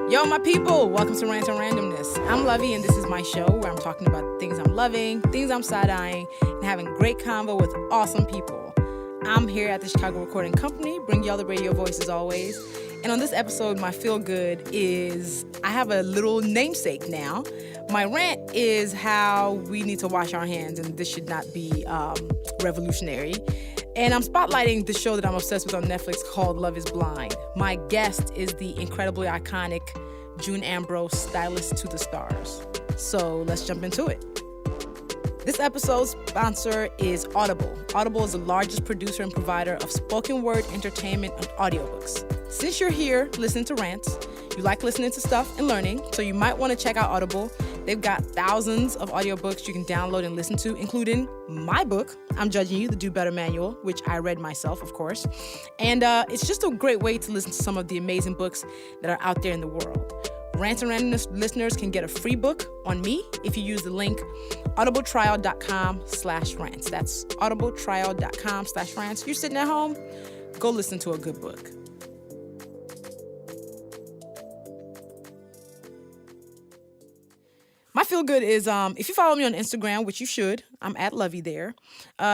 Yo, my people, welcome to Rant and Randomness. I'm Luvvie, and this is my show where I'm talking about things I'm loving, things I'm side-eyeing, and having great convo with awesome people. I'm here at the Chicago Recording Company, bring y'all the radio voice as always. And on this episode, my feel-good is I have a little namesake now. My rant is how we need to wash our hands, and this should not be revolutionary. And I'm spotlighting the show that I'm obsessed with on Netflix called Love is Blind. My guest is the incredibly iconic June Ambrose, stylist to the stars. So let's jump into it. This episode's sponsor is Audible. Audible is the largest producer and provider of spoken word entertainment and audiobooks. Since you're here listening to rants, you like listening to stuff and learning, so you might want to check out Audible. They've got thousands of audiobooks you can download and listen to, including my book, I'm Judging You, the Do Better Manual, which I read myself, of course. And it's just a great way to listen to some of the amazing books that are out there in the world. Rants and Randomness listeners can get a free book on me if you use the link audibletrial.com/rants. That's audibletrial.com/rants. You're sitting at home, go listen to a good book. My feel good is if you follow me on Instagram, which you should, I'm at Luvvie there.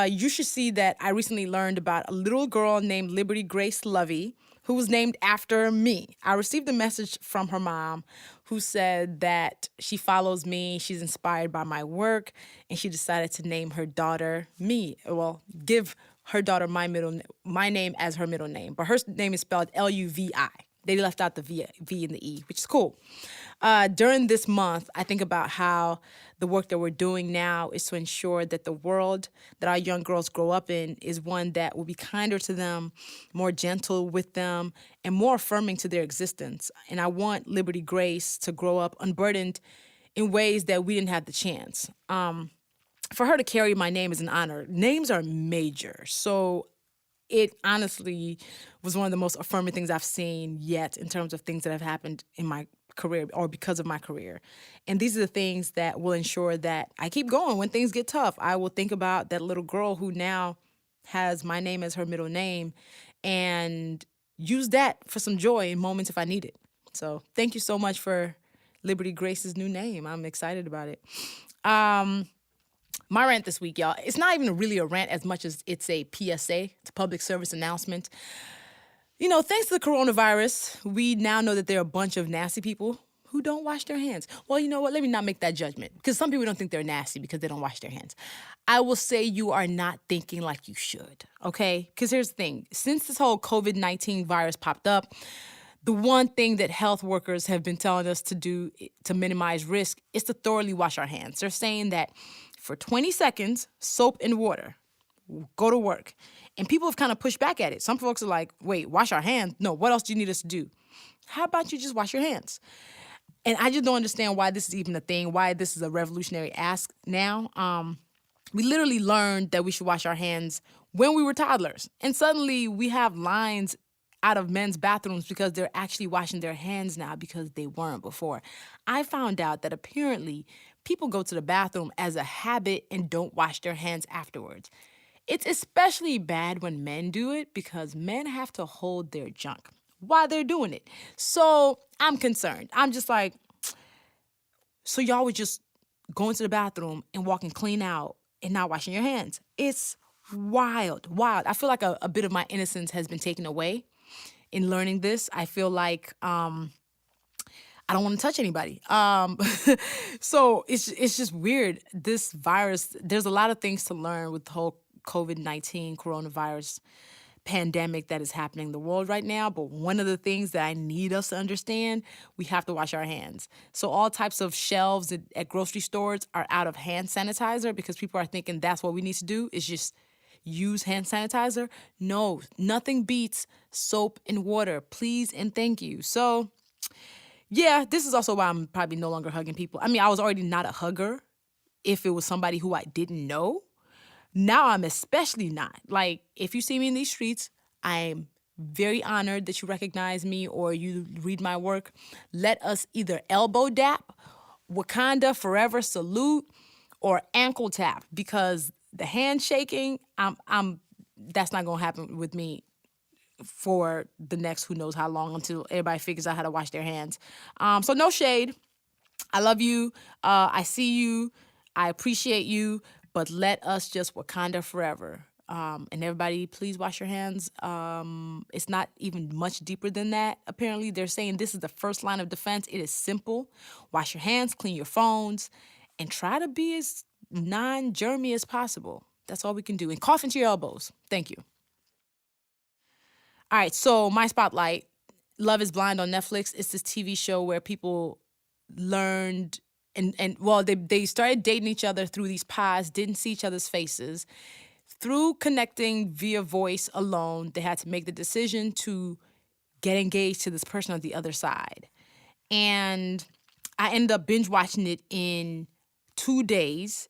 You should see that I recently learned about a little girl named Liberty Grace Luvvie, who was named after me. I received a message from her mom who said that she follows me, she's inspired by my work, and she decided to name her daughter me. Well, give her daughter my name as her middle name, but her name is spelled Luvvi. They left out the V and the E, which is cool. During this month, I think about how the work that we're doing now is to ensure that the world that our young girls grow up in is one that will be kinder to them, more gentle with them, and more affirming to their existence. And I want Liberty Grace to grow up unburdened in ways that we didn't have the chance. For her to carry my name is an honor. Names are major, so it honestly was one of the most affirming things I've seen yet in terms of things that have happened in my career or because of my career. And these are the things that will ensure that I keep going when things get tough. I will think about that little girl who now has my name as her middle name and use that for some joy in moments if I need it. So thank you so much for Liberty Grace's new name. I'm excited about it. My rant this week, y'all, it's not even really a rant as much as it's a PSA, it's a public service announcement. You know, thanks to the coronavirus, we now know that there are a bunch of nasty people who don't wash their hands. Well, you know what? Let me not make that judgment because some people don't think they're nasty because they don't wash their hands. I will say you are not thinking like you should, okay? Because here's the thing. Since this whole COVID-19 virus popped up, the one thing that health workers have been telling us to do to minimize risk is to thoroughly wash our hands. They're saying that for 20 seconds, soap and water, go to work. And people have kind of pushed back at it. Some folks are like, wait, wash our hands? No, what else do you need us to do? How about you just wash your hands? And I just don't understand why this is even a thing, why this is a revolutionary ask now. We literally learned that we should wash our hands when we were toddlers. And suddenly we have lines out of men's bathrooms because they're actually washing their hands now because they weren't before. I found out that apparently people go to the bathroom as a habit and don't wash their hands afterwards. It's especially bad when men do it because men have to hold their junk while they're doing it. So I'm concerned. I'm just like, so y'all was just going to the bathroom and walking clean out and not washing your hands. It's wild. I feel like a bit of my innocence has been taken away in learning this. I feel like I don't want to touch anybody. So it's just weird. This virus, there's a lot of things to learn with the whole COVID-19 coronavirus pandemic that is happening in the world right now. But one of the things that I need us to understand, we have to wash our hands. So all types of shelves at grocery stores are out of hand sanitizer because people are thinking that's what we need to do is just use hand sanitizer. No, nothing beats soap and water. Please and thank you. So yeah, this is also why I'm probably no longer hugging people. I mean, I was already not a hugger if it was somebody who I didn't know. Now I'm especially not. Like, if you see me in these streets, I'm very honored that you recognize me or you read my work. Let us either elbow dap, Wakanda forever salute, or ankle tap because the handshaking, that's not gonna happen with me for the next who knows how long until everybody figures out how to wash their hands. So no shade. I love you. I see you. I appreciate you. But let us just Wakanda forever. And everybody, please wash your hands. It's not even much deeper than that. Apparently, they're saying this is the first line of defense. It is simple. Wash your hands, clean your phones, and try to be as non-germy as possible. That's all we can do. And cough into your elbows. Thank you. All right, so my spotlight, Love is Blind on Netflix. It's this TV show where people learned they started dating each other through these pods, didn't see each other's faces. Through connecting via voice alone, they had to make the decision to get engaged to this person on the other side. And I ended up binge watching it in 2 days.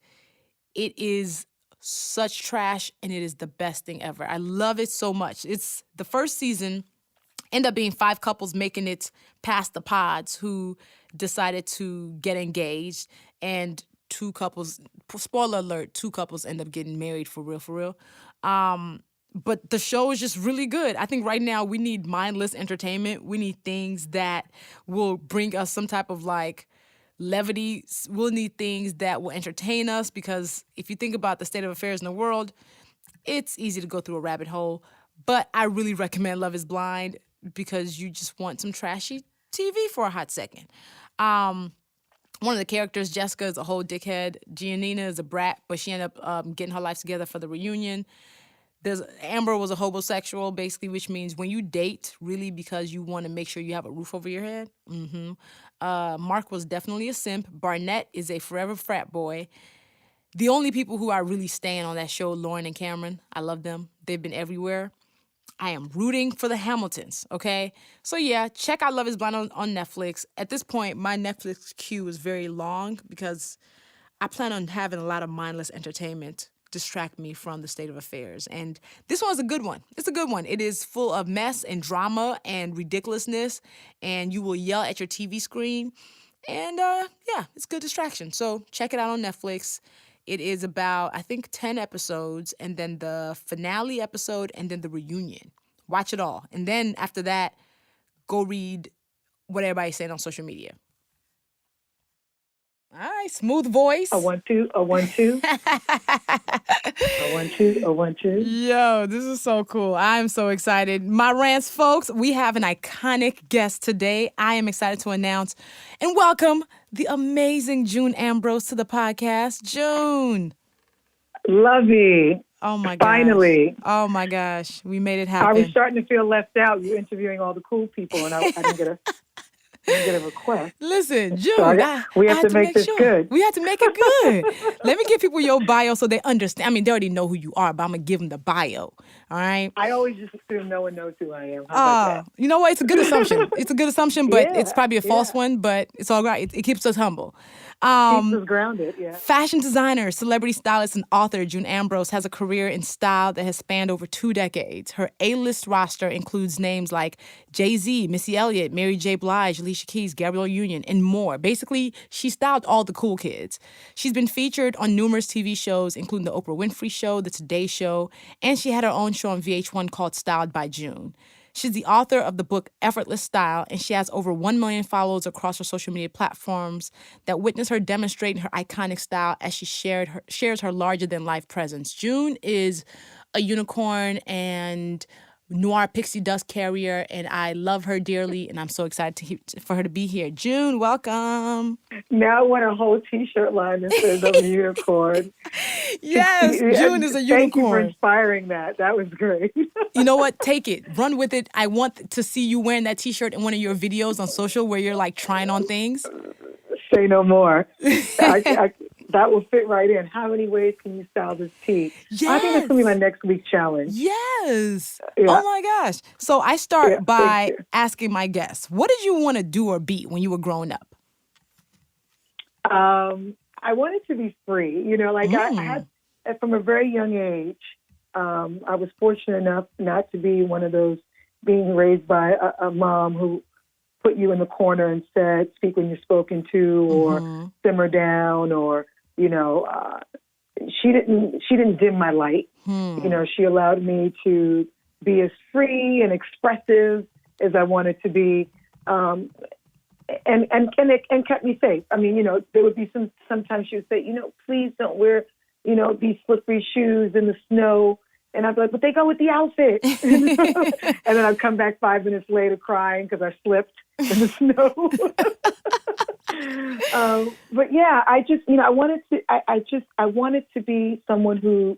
It is such trash, and it is the best thing ever. I love it so much. It's the first season, ended up being 5 couples making it past the pods who decided to get engaged, and 2 couples, spoiler alert, 2 couples end up getting married for real. But the show is just really good. I think right now we need mindless entertainment. We need things that will bring us some type of like levity. We'll need things that will entertain us, because if you think about the state of affairs in the world, it's easy to go through a rabbit hole. But I really recommend Love is Blind because you just want some trashy TV for a hot second. One of the characters, Jessica, is a whole dickhead. Giannina is a brat, but she ended up getting her life together for the reunion. Amber was a homosexual, basically, which means when you date, really because you want to make sure you have a roof over your head. Mark was definitely a simp. Barnett is a forever frat boy. The only people who are really staying on that show, Lauren and Cameron, I love them. They've been everywhere. I am rooting for the Hamiltons, okay? So yeah, check out Love is Blind on Netflix. At this point, my Netflix queue is very long because I plan on having a lot of mindless entertainment distract me from the state of affairs. And this one's a good one. It's a good one. It is full of mess and drama and ridiculousness, and you will yell at your TV screen. And yeah, it's good distraction. So check it out on Netflix. It is about, I think, 10 episodes, and then the finale episode, and then the reunion. Watch it all. And then after that, go read what everybody's saying on social media. All right, smooth voice. A 1 2, a 1 2. A 1 2, a 1 2. Yo, this is so cool. I'm so excited. My rants, folks, we have an iconic guest today. I am excited to announce and welcome the amazing June Ambrose to the podcast. June. Luvvie. Oh my gosh. Finally. Oh my gosh. We made it happen. I was starting to feel left out. You're interviewing all the cool people, and I didn't get a request. Listen, June, So we have to make this good. We have to make it good. Let me give people your bio so they understand. I mean, they already know who you are, but I'm going to give them the bio. All right? I always just assume no one knows who I am. How about that? You know what? It's a good assumption. It's a good assumption, but Yeah, it's probably a false yeah. one, but it's all right. It keeps us humble. Keeps us grounded, yeah. Fashion designer, celebrity stylist, and author June Ambrose has a career in style that has spanned over 2 decades. Her A-list roster includes names like Jay-Z, Missy Elliott, Mary J. Blige, Alicia Keys, Gabrielle Union, and more. Basically, she styled all the cool kids. She's been featured on numerous TV shows, including The Oprah Winfrey Show, The Today Show, and she had her own show on VH1 called Styled by June. She's the author of the book Effortless Style, and she has over 1 million followers across her social media platforms that witness her demonstrating her iconic style as she shares her larger-than-life presence. June is a unicorn and noir pixie dust carrier, and I love her dearly, and I'm so excited for her to be here. June, welcome. Now I want a whole T-shirt line that says I'm a unicorn. Yes, June is a unicorn. Thank you for inspiring that. That was great. You know what? Take it. Run with it. I want to see you wearing that T-shirt in one of your videos on social where you're like trying on things. Say no more. That will fit right in. How many ways can you style this tee? Yes. I think that's going to be my next week challenge. Yes. Yeah. Oh my gosh. So I start by thank you. asking my guests, what did you want to do or be when you were growing up? I wanted to be free. You know, like I had, from a very young age, I was fortunate enough not to be one of those being raised by a mom who put you in the corner and said, speak when you're spoken to, or simmer down, or, you know, she didn't dim my light. You know, she allowed me to be as free and expressive as I wanted to be, and kept me safe. I mean, there would be sometimes she would say, please don't wear, these slippery shoes in the snow. And I'd be like, but they go with the outfit. And then I'd come back 5 minutes later crying because I slipped in the snow. But yeah, I wanted to be someone who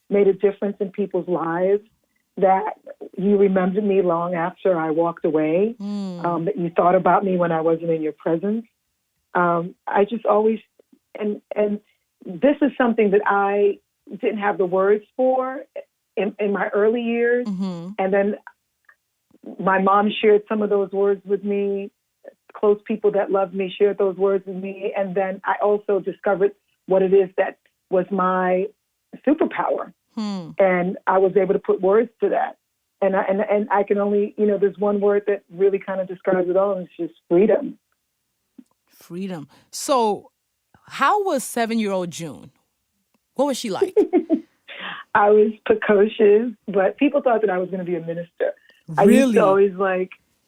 made a difference in people's lives, that you remembered me long after I walked away, that you thought about me when I wasn't in your presence. I just always, and this is something that I didn't have the words for in my early years. Mm-hmm. And then my mom shared some of those words with me. Close people that loved me shared those words with me. And then I also discovered what it is that was my superpower. And I was able to put words to that. And I can only, there's one word that really kind of describes it all, and it's just freedom. Freedom. So how was 7-year-old June? What was she like? I was precocious, but people thought that I was going to be a minister. Really? I used to always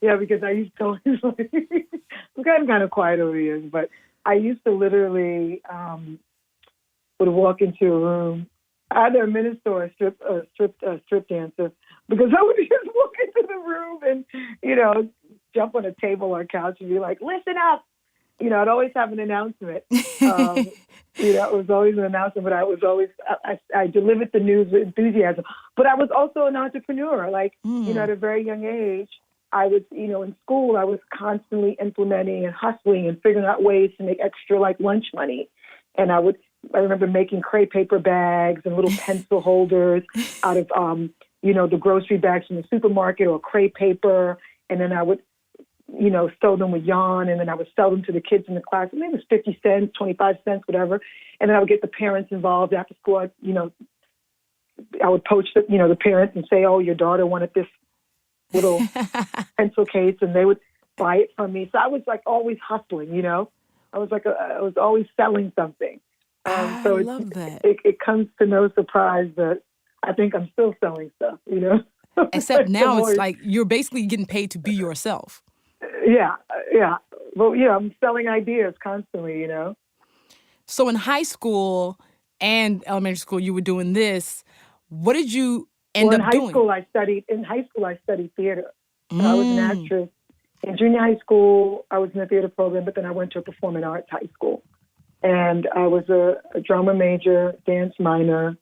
because I used to always I'm kind of quiet over the years, but I used to literally would walk into a room, either a minister or a strip dancer, because I would just walk into the room and, jump on a table or a couch and be like, listen up. I'd always have an announcement. It was always an announcement, but I delivered the news with enthusiasm. But I was also an entrepreneur. At a very young age, I was, in school, I was constantly implementing and hustling and figuring out ways to make extra, lunch money. And I remember making crepe paper bags and little pencil holders out of, the grocery bags from the supermarket or crepe paper. And then I would, sew them with yarn, and then I would sell them to the kids in the class. And it was 50 cents, 25 cents, whatever. And then I would get the parents involved after school. I would poach the parents and say, oh, your daughter wanted this little pencil case, and they would buy it from me. So I was always hustling, I was always selling something. I love that. It comes to no surprise that I think I'm still selling stuff, Except now it's like you're basically getting paid to be yourself. Yeah. Well, I'm selling ideas constantly, So in high school and elementary school, you were doing this. What did you end up doing? In high school, I studied theater. I was an actress. In junior high school, I was in the theater program, but then I went to a performing arts high school. And I was a drama major, dance minor.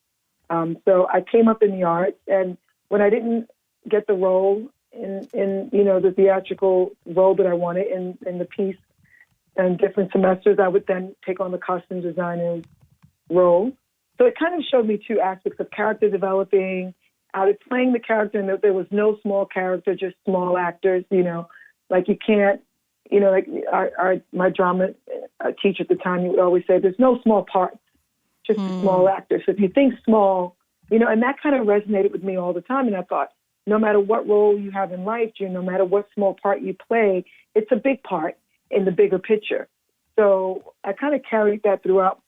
So I came up in the arts. And when I didn't get the role in the theatrical role that I wanted in the piece and different semesters, I would then take on the costume designer's role. So it kind of showed me two aspects of character developing. I was playing the character, and there was no small character, just small actors, you can't, my drama teacher at the time, he would always say, there's no small parts, just a small actor. So if you think small, and that kind of resonated with me all the time. And I thought, no matter what role you have in life, no matter what small part you play, it's a big part in the bigger picture. So I kind of carried that throughout,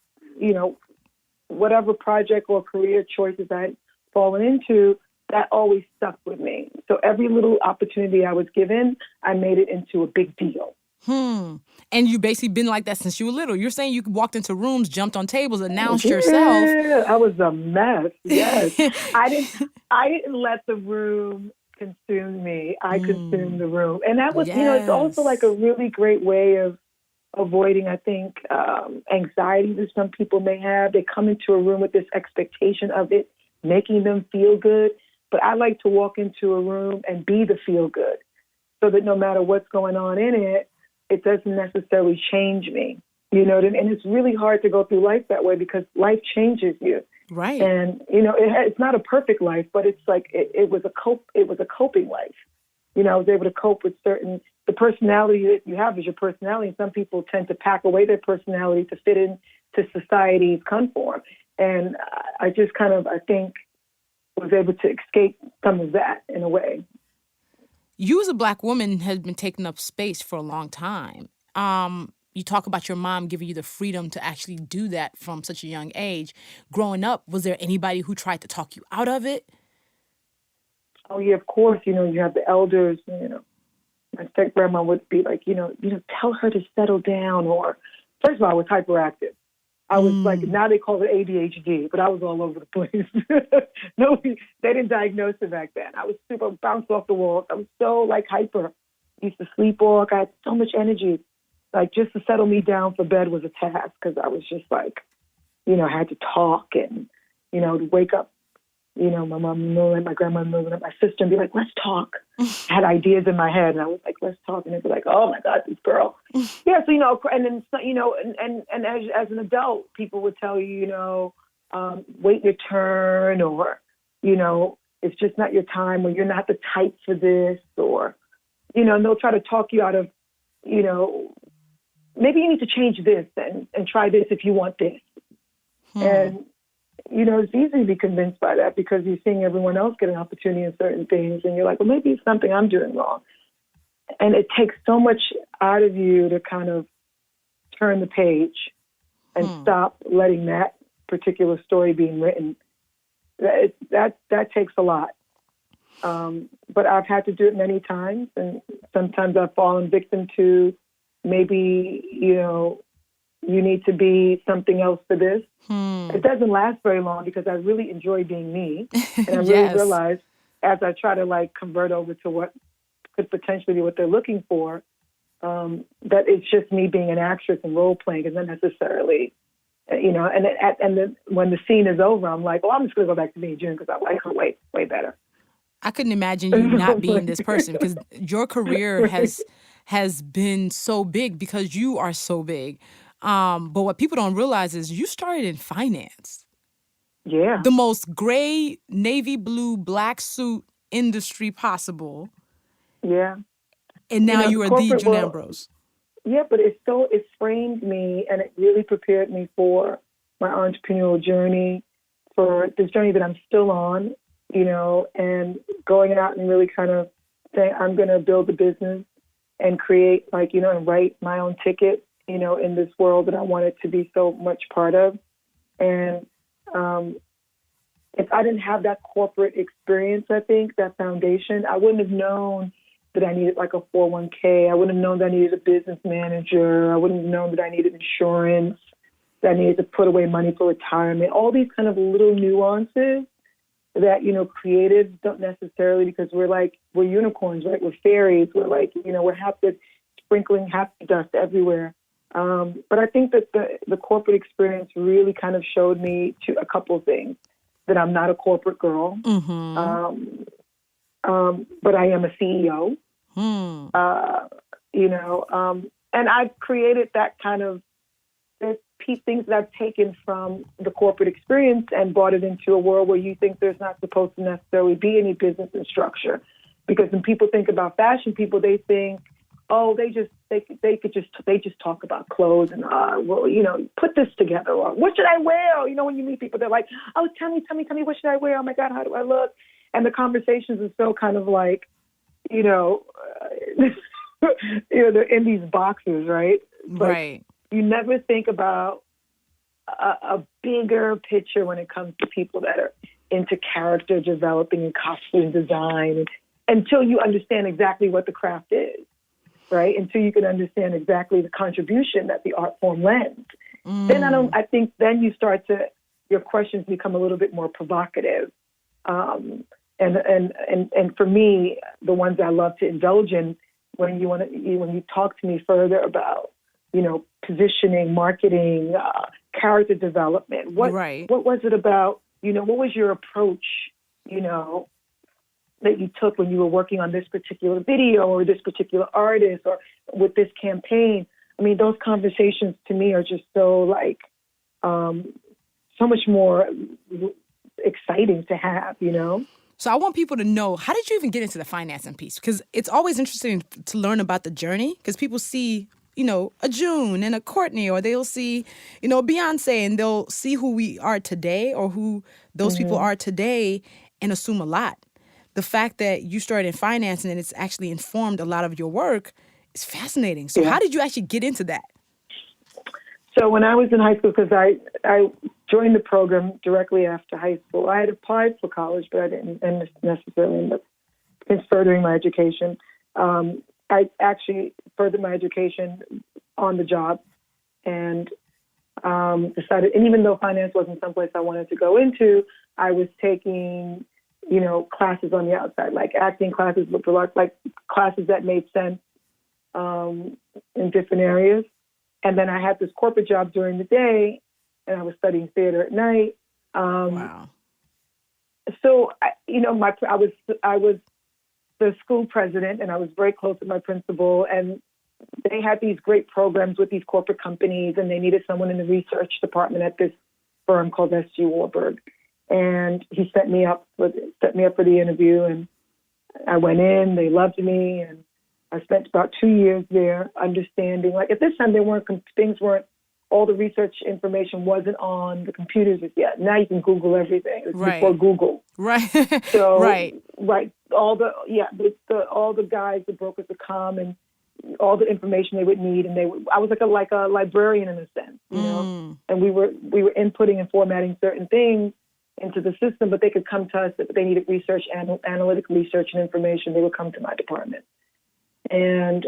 whatever project or career choices I'd fallen into, that always stuck with me. So every little opportunity I was given, I made it into a big deal. And you basically been like that since you were little. You're saying you walked into rooms, jumped on tables, announced yourself. Yeah, I was a mess. Yes. I didn't let the room consume me. I consumed the room. And that was, it's also like a really great way of avoiding, I think, anxiety that some people may have. They come into a room with this expectation of it making them feel good. But I like to walk into a room and be the feel good, so that no matter what's going on in it, it doesn't necessarily change me. And it's really hard to go through life that way because life changes you. Right. And, it's not a perfect life, but it's like it was a coping life. I was able to cope with the personality that you have is your personality. And some people tend to pack away their personality to fit into society's conform. And I just I think, was able to escape some of that in a way. You as a Black woman has been taking up space for a long time. You talk about your mom giving you the freedom to actually do that from such a young age. Growing up, was there anybody who tried to talk you out of it? oh yeah, of course, you have the elders, my step grandma would be like, tell her to settle down. Or first of all, I was hyperactive. I was like, now they call it ADHD, but I was all over the place. Nobody, they didn't diagnose it back then. I was super bounced off the walls. I was so like hyper. Used to sleepwalk. I had so much energy. Like just to settle me down for bed was a task because I was just like, I had to talk and, to wake up, my mom in the middle, my grandma in the middle, my sister, and be like, let's talk. I had ideas in my head, and I was like, let's talk. And they'd be like, oh my God, this girl. Yeah, so, and then, and as an adult, people would tell you, wait your turn, or, it's just not your time, or you're not the type for this, or, and they'll try to talk you out of, maybe you need to change this and try this if you want this. And, it's easy to be convinced by that because you're seeing everyone else get an opportunity in certain things. And you're like, well, maybe it's something I'm doing wrong. And it takes so much out of you to kind of turn the page and stop letting that particular story being written. That takes a lot. But I've had to do it many times. And sometimes I've fallen victim to maybe, you need to be something else for this. It doesn't last very long because I really enjoy being me. And I really realize as I try to like convert over to what could potentially be what they're looking for, that it's just me being an actress and role playing and not necessarily, and then when the scene is over, I'm like, oh, I'm just going to go back to being June because I like her way better. I couldn't imagine you not being this person because your career has been so big because you are so big. But what people don't realize is you started in finance. Yeah. The most gray, navy blue, black suit industry possible. Yeah. And now you are the June Ambrose. Yeah, but it framed me and it really prepared me for my entrepreneurial journey, for this journey that I'm still on, and going out and really kind of saying, I'm going to build a business and create and write my own ticket, in this world that I wanted to be so much part of. And if I didn't have that corporate experience, I think, that foundation, I wouldn't have known that I needed like a 401k. I wouldn't have known that I needed a business manager. I wouldn't have known that I needed insurance, that I needed to put away money for retirement. All these kind of little nuances that, creatives don't necessarily, because we're unicorns, right? We're fairies. We're like, we're happy, sprinkling happy dust everywhere. But I think that the corporate experience really kind of showed me a couple of things. That I'm not a corporate girl, but I am a CEO. And I've created that kind of things that I've taken from the corporate experience and brought it into a world where you think there's not supposed to necessarily be any business and structure. Because when people think about fashion, they think, oh, they just talk about clothes and put this together, or what should I wear? Or, when you meet people, they're like, oh, tell me, what should I wear? Oh my God, how do I look? And the conversations are so kind of like, they're in these boxes, right? Right. You never think about a bigger picture when it comes to people that are into character developing and costume design, until you understand exactly what the craft is. Right, until you can understand exactly the contribution that the art form lends. Then I think you start your questions become a little bit more provocative. And for me, the ones I love to indulge in when you talk to me further about, positioning, marketing, character development. What was it about, what was your approach, that you took when you were working on this particular video or this particular artist or with this campaign? I mean, those conversations to me are just so so much more exciting to have, So I want people to know, how did you even get into the financing piece? Because it's always interesting to learn about the journey, because people see, a June and a Courtney, or they'll see, Beyonce, and they'll see who we are today or who those people are today and assume a lot. The fact that you started in finance and it's actually informed a lot of your work is fascinating. So how did you actually get into that? So when I was in high school, because I joined the program directly after high school, I had applied for college, but I didn't necessarily end up in furthering my education. I actually furthered my education on the job and decided, and even though finance wasn't someplace I wanted to go into, I was taking, classes on the outside, like acting classes, like classes that made sense in different areas. And then I had this corporate job during the day, and I was studying theater at night. Wow. So, I was the school president, and I was very close with my principal, and they had these great programs with these corporate companies, and they needed someone in the research department at this firm called S.G. Warburg. And he set me up for the interview, and I went in. They loved me, and I spent about 2 years there, understanding. Like at this time, all the research information wasn't on the computers yet. Now you can Google everything. It was before Google. Right. So right. All the guys, the brokers would come and all the information they would need, and I was like a librarian in a sense, and we were inputting and formatting certain things into the system, but they could come to us if they needed research, analytic research and information. They would come to my department, and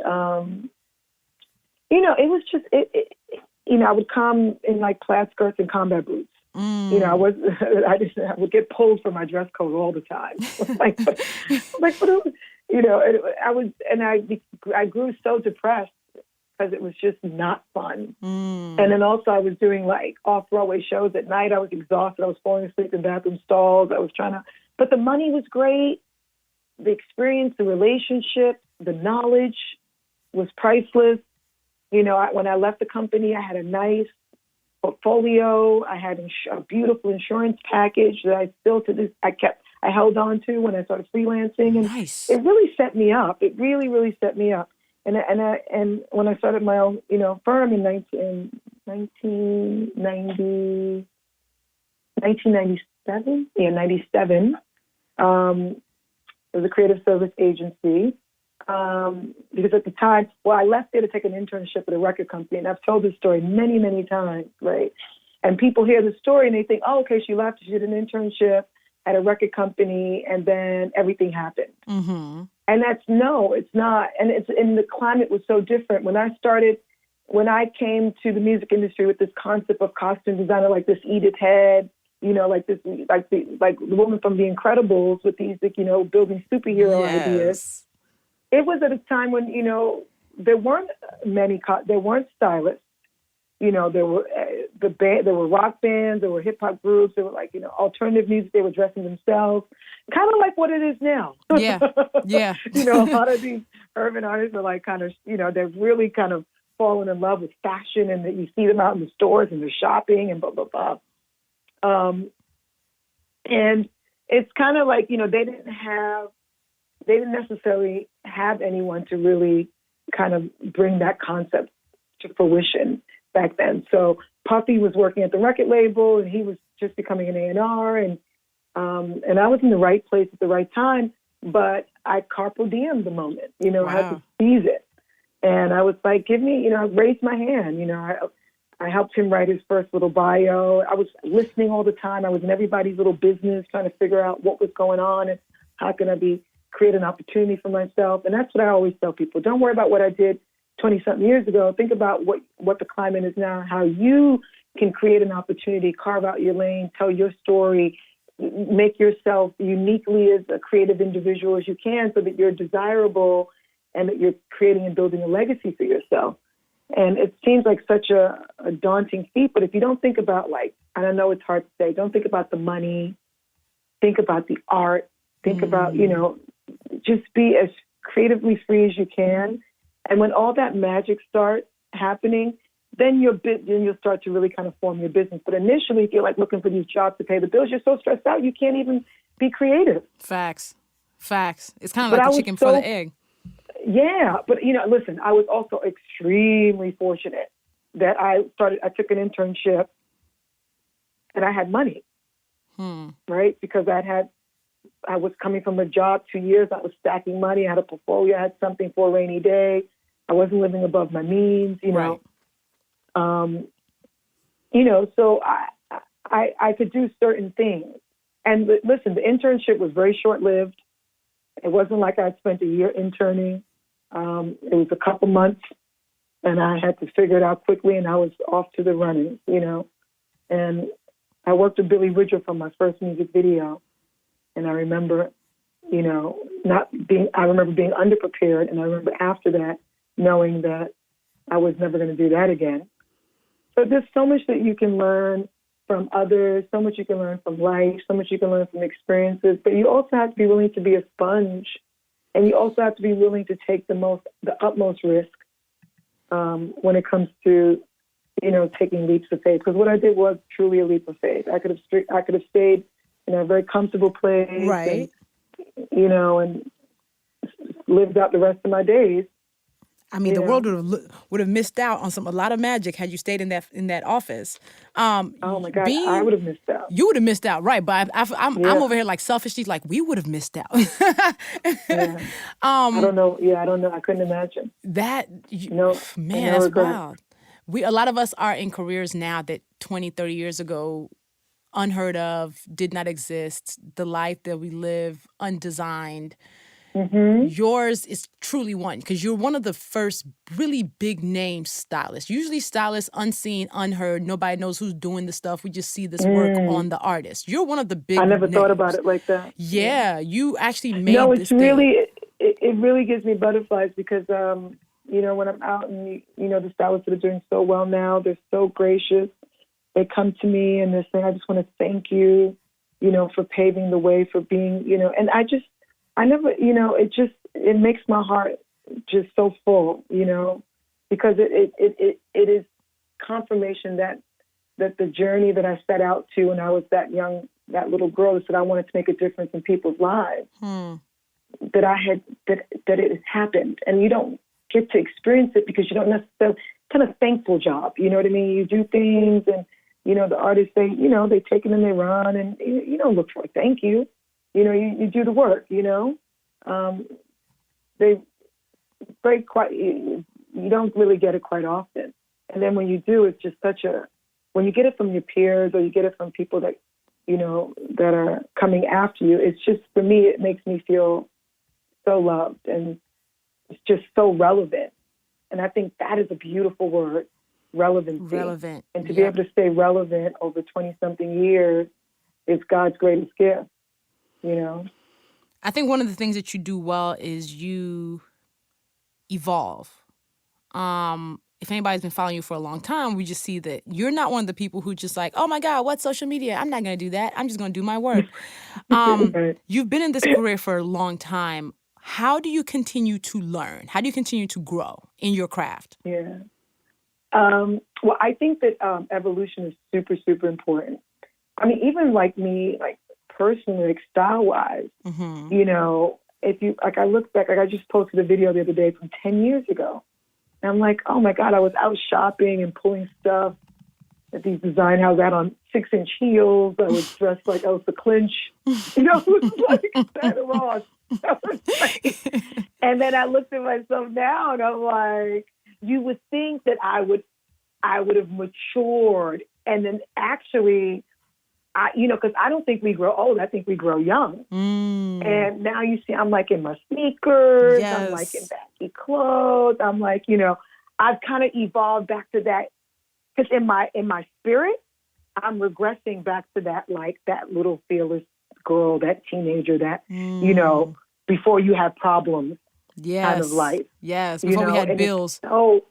it was just I would come in like plaid skirts and combat boots. I would get pulled for my dress code all the time. I grew so depressed because it was just not fun. And then also I was doing like off-Broadway shows at night. I was exhausted. I was falling asleep in bathroom stalls. But the money was great. The experience, the relationship, the knowledge was priceless. When I left the company, I had a nice portfolio. I had a beautiful insurance package that I still I held on to when I started freelancing, and nice. It really set me up. It really, really set me up. And when I started my own, firm in 1997, it was a creative service agency. Because at the time, I left there to take an internship at a record company, and I've told this story many, many times, right? And people hear the story and they think, oh, okay, she left, she did an internship at a record company, and then everything happened. Mm-hmm. And it's not. And the climate was so different. When I came to the music industry with this concept of costume designer, like this Edith Head, like the woman from The Incredibles with these, building superhero ideas. It was at a time when, there weren't stylists. There were rock bands, there were hip hop groups, there were alternative music. They were dressing themselves, kind of like what it is now. Yeah. A lot of these urban artists are they're really kind of falling in love with fashion, and that you see them out in the stores and they're shopping and blah, blah, blah. And it's kind of like, they didn't necessarily have anyone to really kind of bring that concept to fruition back then. So Puffy was working at the record label, and he was just becoming an A&R, and I was in the right place at the right time, but I carpe diem the moment, I had to seize it. And I was like, give me, I raised my hand, I helped him write his first little bio. I was listening all the time. I was in everybody's little business trying to figure out what was going on and how can I create an opportunity for myself. And that's what I always tell people. Don't worry about what I did 20-something years ago. Think about what the climate is now, how you can create an opportunity, carve out your lane, tell your story, make yourself uniquely as a creative individual as you can, so that you're desirable and that you're creating and building a legacy for yourself. And it seems like such a daunting feat, but if you don't think about and I know it's hard to say, don't think about the money, think about the art, think about, just be as creatively free as you can. And when all that magic starts happening, then you'll start to really kind of form your business. But initially, if you're looking for these jobs to pay the bills, you're so stressed out, you can't even be creative. Facts. It's kind of like the chicken before the egg. Yeah. But, listen, I was also extremely fortunate that I took an internship and I had money, right? Because I was coming from a job 2 years. I was stacking money. I had a portfolio. I had something for a rainy day. I wasn't living above my means, Right. So I could do certain things. And listen, the internship was very short-lived. It wasn't like I spent a year interning. It was a couple months, and I had to figure it out quickly, and I was off to the running, And I worked with Billy Woodruff on my first music video, and I remember, I remember being underprepared, and I remember after that knowing that I was never going to do that again. So there's so much that you can learn from others, so much you can learn from life, so much you can learn from experiences, but you also have to be willing to be a sponge, and you also have to be willing to take the utmost risk when it comes to, taking leaps of faith. Because what I did was truly a leap of faith. I could have stayed in a very comfortable place, right? And lived out the rest of my days. I mean, the world would have missed out on a lot of magic had you stayed in that office. Oh my God, I would have missed out. You would have missed out, right? But I'm over here like selfishly, like we would have missed out. Yeah. I don't know. Yeah, I don't know. I couldn't imagine that. Man, that's wild. A lot of us are in careers now that 20, 30 years ago, unheard of, did not exist. The life that we live, undesigned. Mm-hmm. Yours is truly one because you're one of the first really big name stylists. Usually stylists unseen, unheard. Nobody knows who's doing the stuff. We just see this work on the artist. You're one of the big I never names. Thought about it like that. Yeah, you actually made No, this it's really, it really gives me butterflies because, when I'm out and, the stylists that are doing so well now, they're so gracious. They come to me and they're saying, I just want to thank you, for paving the way, for being, and I never, it makes my heart just so full, because it is confirmation that the journey that I set out to when I was that little girl that said I wanted to make a difference in people's lives, that it has happened. And you don't get to experience it because you don't necessarily, kind of thankful job, you know what I mean? You do things and, the artists, they take it and they run and you don't look for a thank you. You do the work, they very quite, you don't really get it quite often. And then when you do, it's just when you get it from your peers or you get it from people that, that are coming after you, it's just, for me, it makes me feel so loved and it's just so relevant. And I think that is a beautiful word, relevancy. Relevant. And to be able to stay relevant over 20-something years is God's greatest gift. I think one of the things that you do well is you evolve. If anybody's been following you for a long time, we just see that you're not one of the people who just like, oh my God, what's social media? I'm not going to do that. I'm just going to do my work. You've been in this career for a long time. How do you continue to learn? How do you continue to grow in your craft? Yeah. Well, I think that evolution is super, super important. I mean, even like me, like personally, like style-wise, if you, like I look back, like I just posted a video the other day from 10 years ago. And I'm like, oh my God, I was out shopping and pulling stuff at these design houses out on 6-inch heels. I was dressed like Elsa Clinch. It was like Santa Ross. And then I looked at myself now and I'm like, you would think that I would have matured. And then actually, because I don't think we grow old. I think we grow young. And now you see, I'm like in my sneakers. Yes. I'm like in baggy clothes. I'm like, I've kind of evolved back to that. Because in my spirit, I'm regressing back to that, like that little fearless girl, that teenager, that, before you have problems kind of life. Yes, before we had bills. Oh,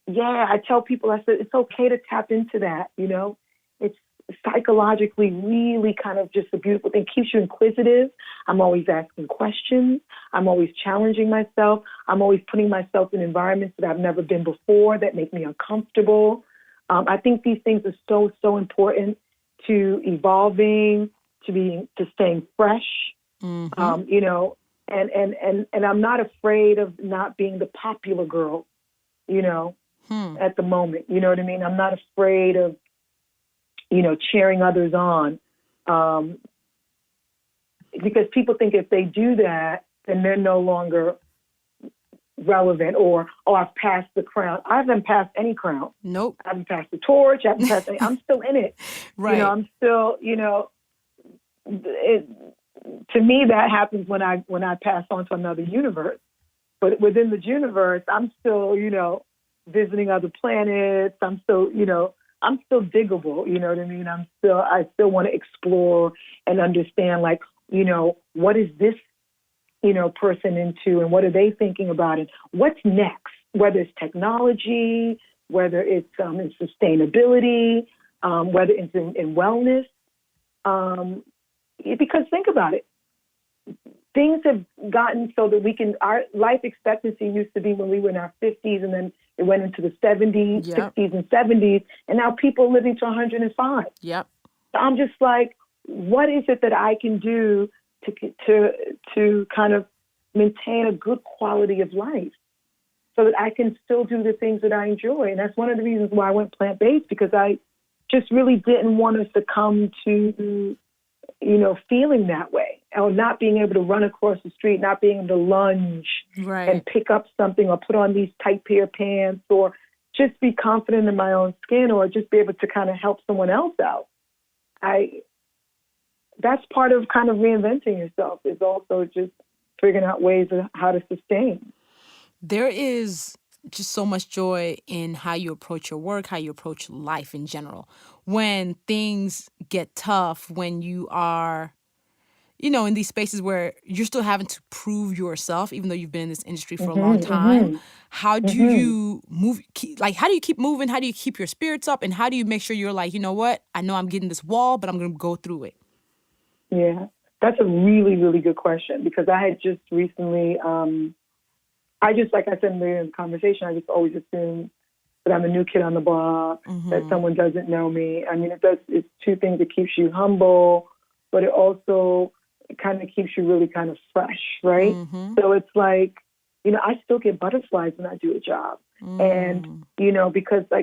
yeah. I tell people, I said, it's okay to tap into that, It's psychologically really kind of just a beautiful thing. Keeps you inquisitive. I'm always asking questions. I'm always challenging myself. I'm always putting myself in environments that I've never been before that make me uncomfortable. I think these things are so, so important to evolving, to staying fresh, and I'm not afraid of not being the popular girl, at the moment. You know what I mean? I'm not afraid of, cheering others on, because people think if they do that, then they're no longer relevant or, I've passed the crown. I haven't passed any crown. Nope. I haven't passed the torch. I haven't passed any, I'm still in it. Right. I'm still, to me, that happens when I pass on to another universe. But within the universe, I'm still, visiting other planets. I'm still diggable. You know what I mean? I still want to explore and understand, like, what is this, person into, and what are they thinking about it? What's next? Whether it's technology, whether it's in sustainability, whether it's in wellness. Because think about it. Things have gotten so that our life expectancy used to be when we were in our 50s, and then it went into the 70s, Yep. 60s, and 70s, and now people are living to 105. Yep. So I'm just like, what is it that I can do to kind of maintain a good quality of life so that I can still do the things that I enjoy? And that's one of the reasons why I went plant-based, because I just really didn't want to succumb to, feeling that way, or not being able to run across the street, not being able to lunge and pick up something, or put on these tight pair of pants, or just be confident in my own skin, or just be able to kind of help someone else out. That's part of kind of reinventing yourself, is also just figuring out ways of how to sustain. There is just so much joy in how you approach your work, how you approach life in general. When things get tough, when you are, in these spaces where you're still having to prove yourself, even though you've been in this industry for a long time, how do you move? How do you keep moving? How do you keep your spirits up? And how do you make sure you're like, you know what? I know I'm getting this wall, but I'm going to go through it. Yeah, that's a really, really good question, because I had just recently, like I said in the conversation, I just always assume that I'm a new kid on the block, that someone doesn't know me. I mean, it's two things. It keeps you humble, but it also kind of keeps you really kind of fresh, right? So it's like, I still get butterflies when I do a job. And, because I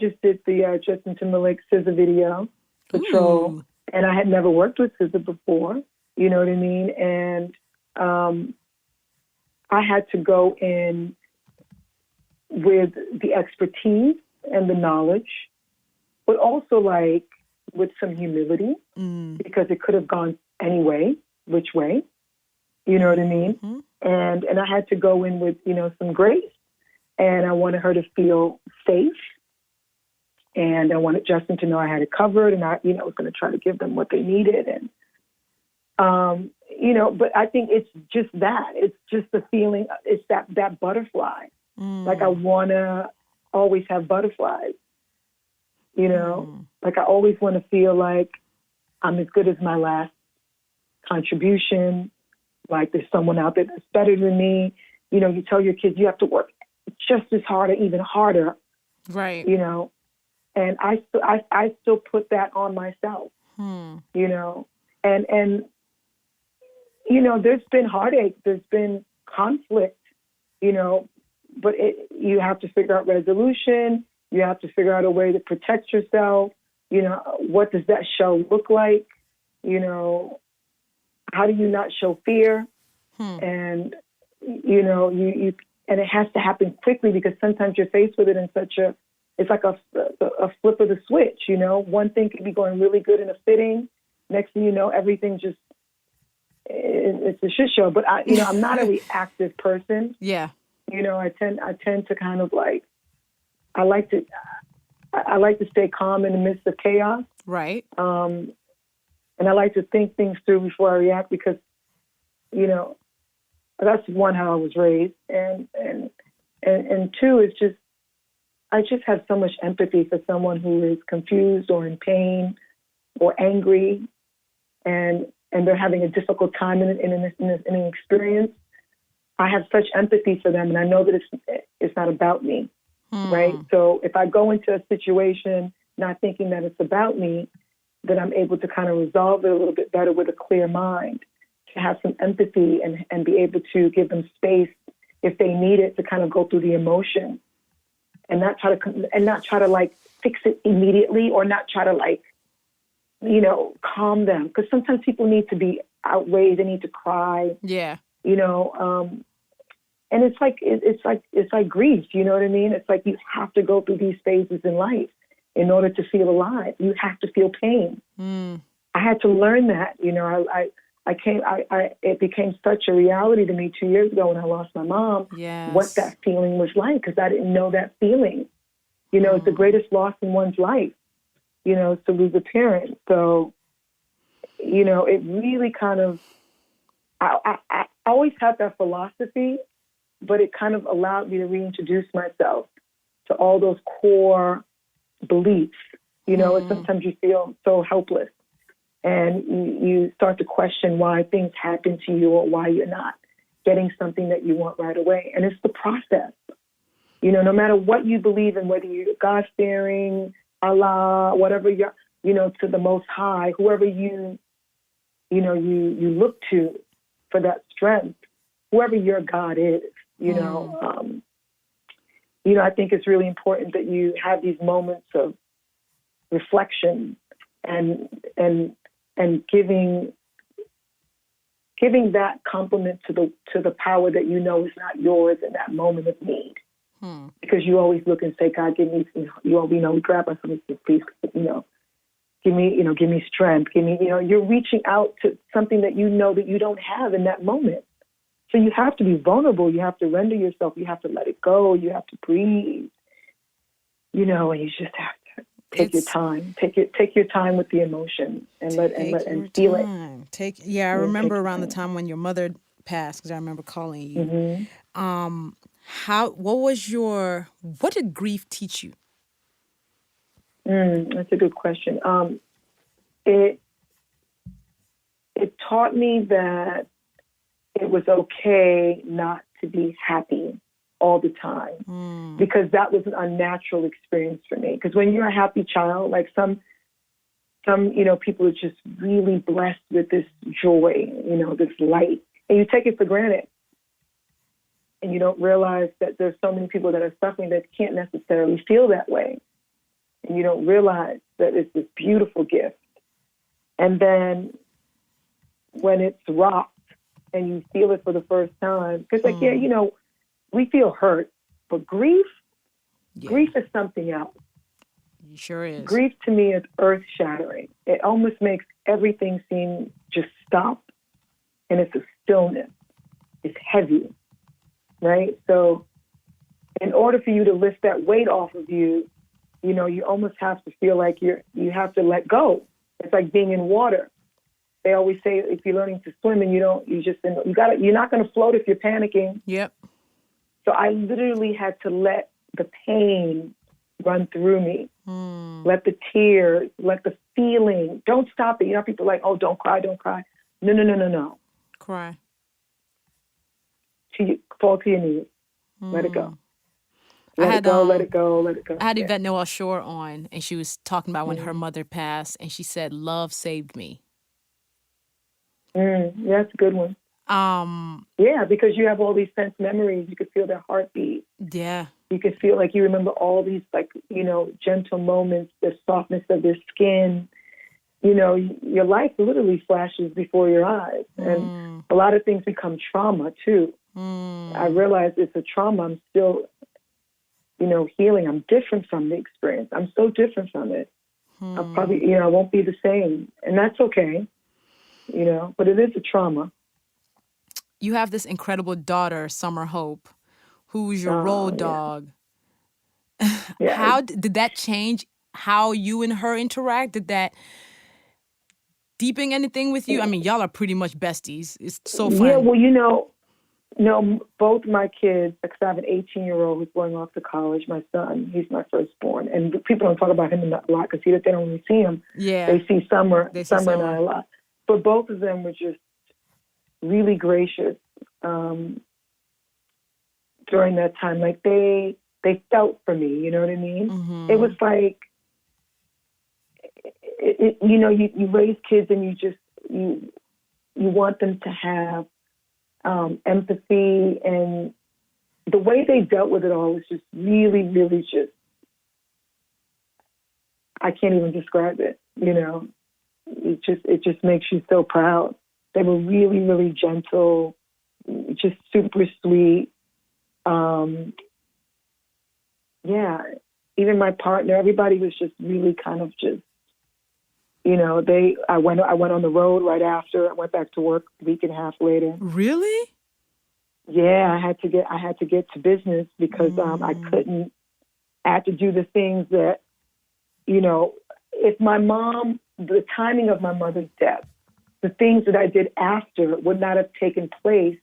just did the Justin Timberlake SZA video, Patrol, and I had never worked with SZA before, you know what I mean? And I had to go in with the expertise and the knowledge, but also like with some humility, because it could have gone which way, you know what I mean? And I had to go in with, some grace, and I wanted her to feel safe, and I wanted Justin to know I had it covered, and I was going to try to give them what they needed. And, but I think it's just that. It's just the feeling. It's that butterfly. Like I want to always have butterflies, Like I always want to feel like I'm as good as my last contribution. Like there's someone out there that's better than me. You tell your kids you have to work just as hard or even harder. Right. And I still put that on myself, and there's been heartache, there's been conflict, but you have to figure out resolution. You have to figure out a way to protect yourself. What does that show look like? How do you not show fear? And, you and it has to happen quickly, because sometimes you're faced with it in it's like a flip of the switch, One thing could be going really good in a fitting. Next thing you know, everything just, it's a shit show. But I'm not a reactive person. Yeah. I tend to kind of like, I like to stay calm in the midst of chaos. Right. And I like to think things through before I react, because, that's one, how I was raised. And two, it's just, I just have so much empathy for someone who is confused or in pain or angry, and they're having a difficult time in an experience. I have such empathy for them, and I know that it's not about me, right? So if I go into a situation not thinking that it's about me, then I'm able to kind of resolve it a little bit better with a clear mind, to have some empathy and be able to give them space if they need it to kind of go through the emotion, and not try to like fix it immediately, or not try to like, calm them. Because sometimes people need to be outraged, they need to cry. Yeah. And it's like grief, you know what I mean? It's like you have to go through these phases in life in order to feel alive. You have to feel pain. I had to learn that, I it became such a reality to me 2 years ago when I lost my mom, what Yes. that feeling was like, because I didn't know that feeling. You know, it's the greatest loss in one's life, you know, to lose a parent. So, you know, it really kind of, I always had that philosophy, but it kind of allowed me to reintroduce myself to all those core beliefs. You know, and sometimes you feel so helpless, and you start to question why things happen to you or why you're not getting something that you want right away. And it's the process. You know, no matter what you believe in, whether you're God-fearing, Allah, whatever you're, you know, to the Most High, whoever you look to for that strength, whoever your God is, you know, I think it's really important that you have these moments of reflection and giving that compliment to the power that you know is not yours in that moment of need. Because you always look and say, God, give me, we grab ourselves and say, please, give me strength. Give me, you're reaching out to something that you know that you don't have in that moment. So you have to be vulnerable. You have to render yourself. You have to let it go. You have to breathe, and you just have to take your time. Take your time with the emotion and feel it. I remember around the time when your mother passed, because I remember calling you. What did grief teach you? That's a good question. It taught me that it was okay not to be happy all the time, because that was an unnatural experience for me. Because when you're a happy child, like some people are just really blessed with this joy, this light, and you take it for granted. And you don't realize that there's so many people that are suffering that can't necessarily feel that way. And you don't realize that it's this beautiful gift. And then when it's rocked and you feel it for the first time, because we feel hurt, but grief is something else. It sure is. Grief to me is earth-shattering. It almost makes everything seem just stop, and it's a stillness. It's heavy, right? So in order for you to lift that weight off of you, you almost have to feel like you have to let go. It's like being in water. They always say if you're learning to swim and you're not going to float if you're panicking. Yep. So I literally had to let the pain run through me. Let the tears, let the feeling. Don't stop it. People are like, oh, don't cry, don't cry. No. Cry. Fall to your knees. Let it go. Let it go. I had Yvette Noel Shore on, and she was talking about when her mother passed, and she said, love saved me. Yeah, that's a good one. Yeah, because you have all these sense memories. You could feel their heartbeat. Yeah. You could feel like you remember all these, gentle moments, the softness of their skin. Your life literally flashes before your eyes. And a lot of things become trauma, too. I realize it's a trauma. I'm still, healing. I'm different from the experience. I'm so different from it. I'll probably, I won't be the same. And that's okay, but it is a trauma. You have this incredible daughter, Summer Hope, who's your road dog. Yeah. How did that change how you and her interact? Did that deepen anything with you? I mean, y'all are pretty much besties. It's so fun. Yeah, well, no, both my kids, because I have an 18-year-old who's going off to college. My son, he's my firstborn. And people don't talk about him a lot because they don't really see him. Yeah. They see Summer and I a lot. But both of them were just really gracious during that time. Like they felt for me, you know what I mean? It was like, you raise kids and you want them to have empathy, and the way they dealt with it all was just really, really just, I can't even describe it, It just makes you so proud. They were really, really gentle, just super sweet. Even my partner, everybody was just really kind of just I went on the road right after. I went back to work a week and a half later. Really? Yeah, I had to get to business because I couldn't. I had to do the things that, if the timing of my mother's death, the things that I did after would not have taken place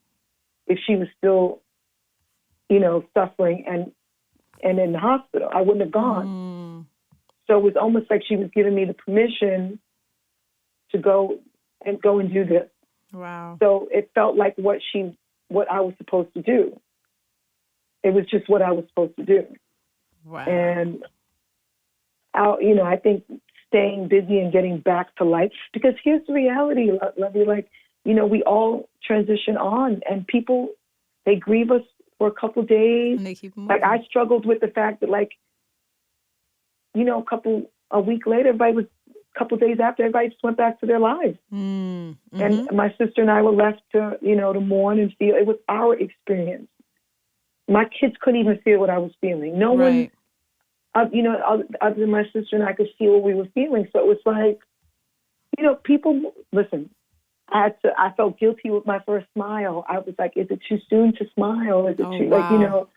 if she was still, suffering and in the hospital. I wouldn't have gone. So it was almost like she was giving me the permission to go and do this. Wow. So it felt like what I was supposed to do. It was just what I was supposed to do. Wow. And I think staying busy and getting back to life, because here's the reality, Luvvie, we all transition on, and people, they grieve us for a couple of days. And they keep moving. I struggled with the fact that, a week later, a couple of days after, everybody just went back to their lives. Mm-hmm. And my sister and I were left to mourn and feel. It was our experience. My kids couldn't even feel what I was feeling. No one, other than my sister and I, could feel what we were feeling. So it was like, people, listen, I felt guilty with my first smile. I was like, is it too soon to smile? Is it too, wow.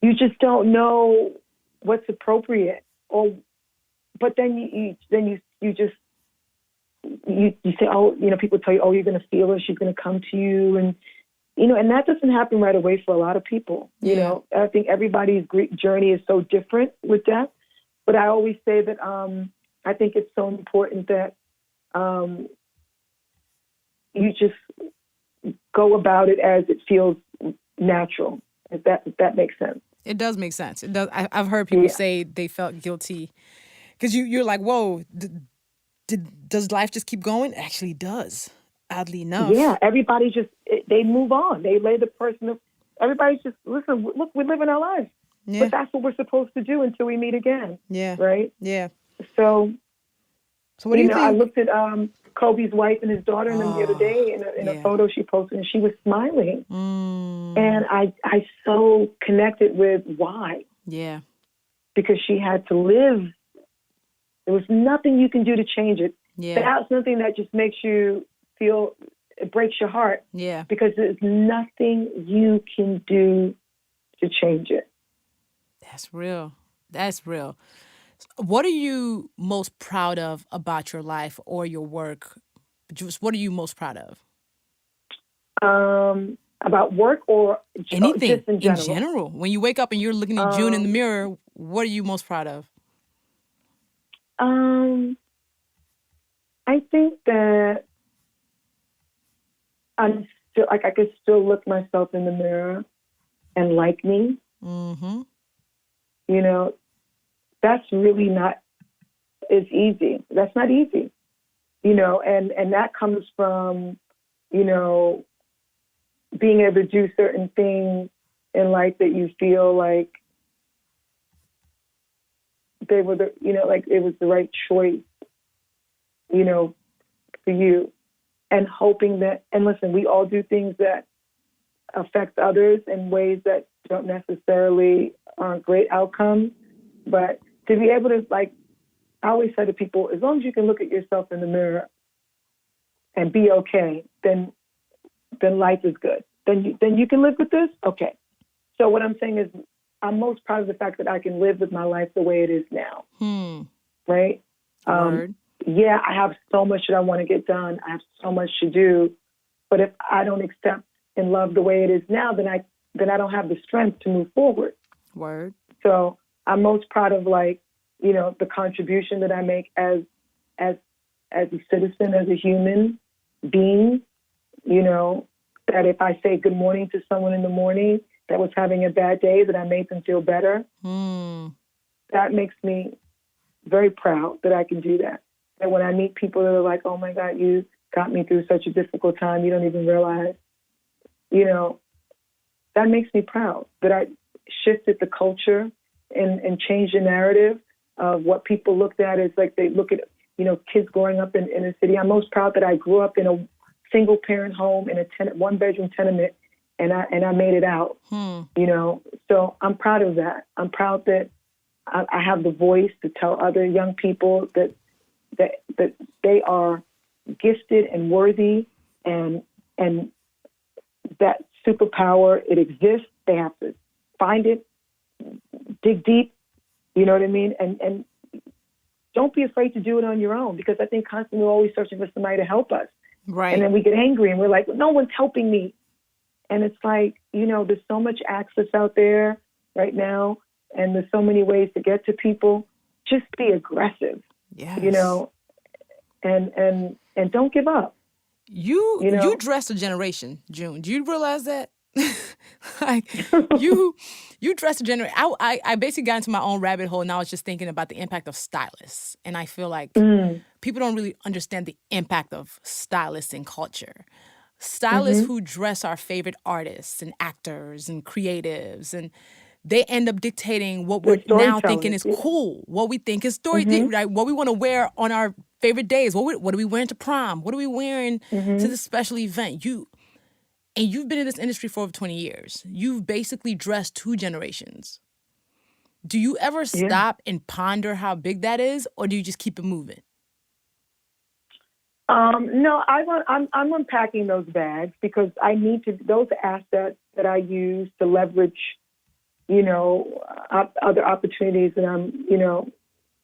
you just don't know what's appropriate. But then you say, oh, people tell you, oh, you're going to feel her, she's going to come to you. And, and that doesn't happen right away for a lot of people. I think everybody's journey is so different with death. But I always say that I think it's so important that you just go about it as it feels natural, if that makes sense. It does make sense. It does. I've heard people say they felt guilty because you're like, whoa, does life just keep going? It actually does, oddly enough. Yeah, everybody they move on. They lay the person. Everybody's just, listen, look, we're living our lives. Yeah. But that's what we're supposed to do until we meet again. Yeah. Right? Yeah. So what do you think? I looked at Kobe's wife and his daughter the other day in a photo she posted, and she was smiling. And I so connected with why. Yeah. Because she had to live. There was nothing you can do to change it. Yeah. That's something that just makes you feel, it breaks your heart. Yeah. Because there's nothing you can do to change it. That's real. That's real. What are you most proud of about your life or your work? Just what are you most proud of? About work or anything just in general? In general. When you wake up and you're looking at June in the mirror, what are you most proud of? I think that I'm still, I could still look myself in the mirror and like me. Mm-hmm. That's really not as easy. That's not easy. And that comes from, being able to do certain things in life that you feel like they were it was the right choice, for you, and hoping that, and listen, we all do things that affect others in ways that don't necessarily aren't great outcomes, but to be able to, I always say to people, as long as you can look at yourself in the mirror and be okay, then life is good. Then you can live with this? Okay. So what I'm saying is I'm most proud of the fact that I can live with my life the way it is now. Right? Yeah, I have so much that I want to get done. I have so much to do. But if I don't accept and love the way it is now, then I don't have the strength to move forward. Word. So I'm most proud of the contribution that I make as a citizen, as a human being, that if I say good morning to someone in the morning that was having a bad day, that I made them feel better. That makes me very proud that I can do that. And when I meet people that are like, oh my God, you got me through such a difficult time, you don't even realize, that makes me proud that I shifted the culture and changed the narrative of what people looked at as they look at, kids growing up in inner city. I'm most proud that I grew up in a single parent home in a one-bedroom tenement, and I made it out. So I'm proud of that. I'm proud that I have the voice to tell other young people that that they are gifted and worthy, and that superpower, it exists. They have to find it, dig deep, you know what I mean? And don't be afraid to do it on your own, because I think constantly we're always searching for somebody to help us. Right. And then we get angry and we're like, no one's helping me. And it's like, there's so much access out there right now, and there's so many ways to get to people. Just be aggressive, Yes. And don't give up. You dressed a generation, June. Do you realize that? Like you dressed a generation. I basically got into my own rabbit hole, and I was just thinking about the impact of stylists. And I feel like people don't really understand the impact of stylists in culture. Stylists who dress our favorite artists and actors and creatives, and they end up dictating what we're now thinking is cool, what we think is right? What we want to wear on our favorite days. What are we wearing to prom? What are we wearing to this special event? You've been in this industry for over 20 years. You've basically dressed 2 generations. Do you ever stop and ponder how big that is, or do you just keep it moving? No, I'm unpacking those bags, because I need to. Those assets that I use to leverage, other opportunities that I'm,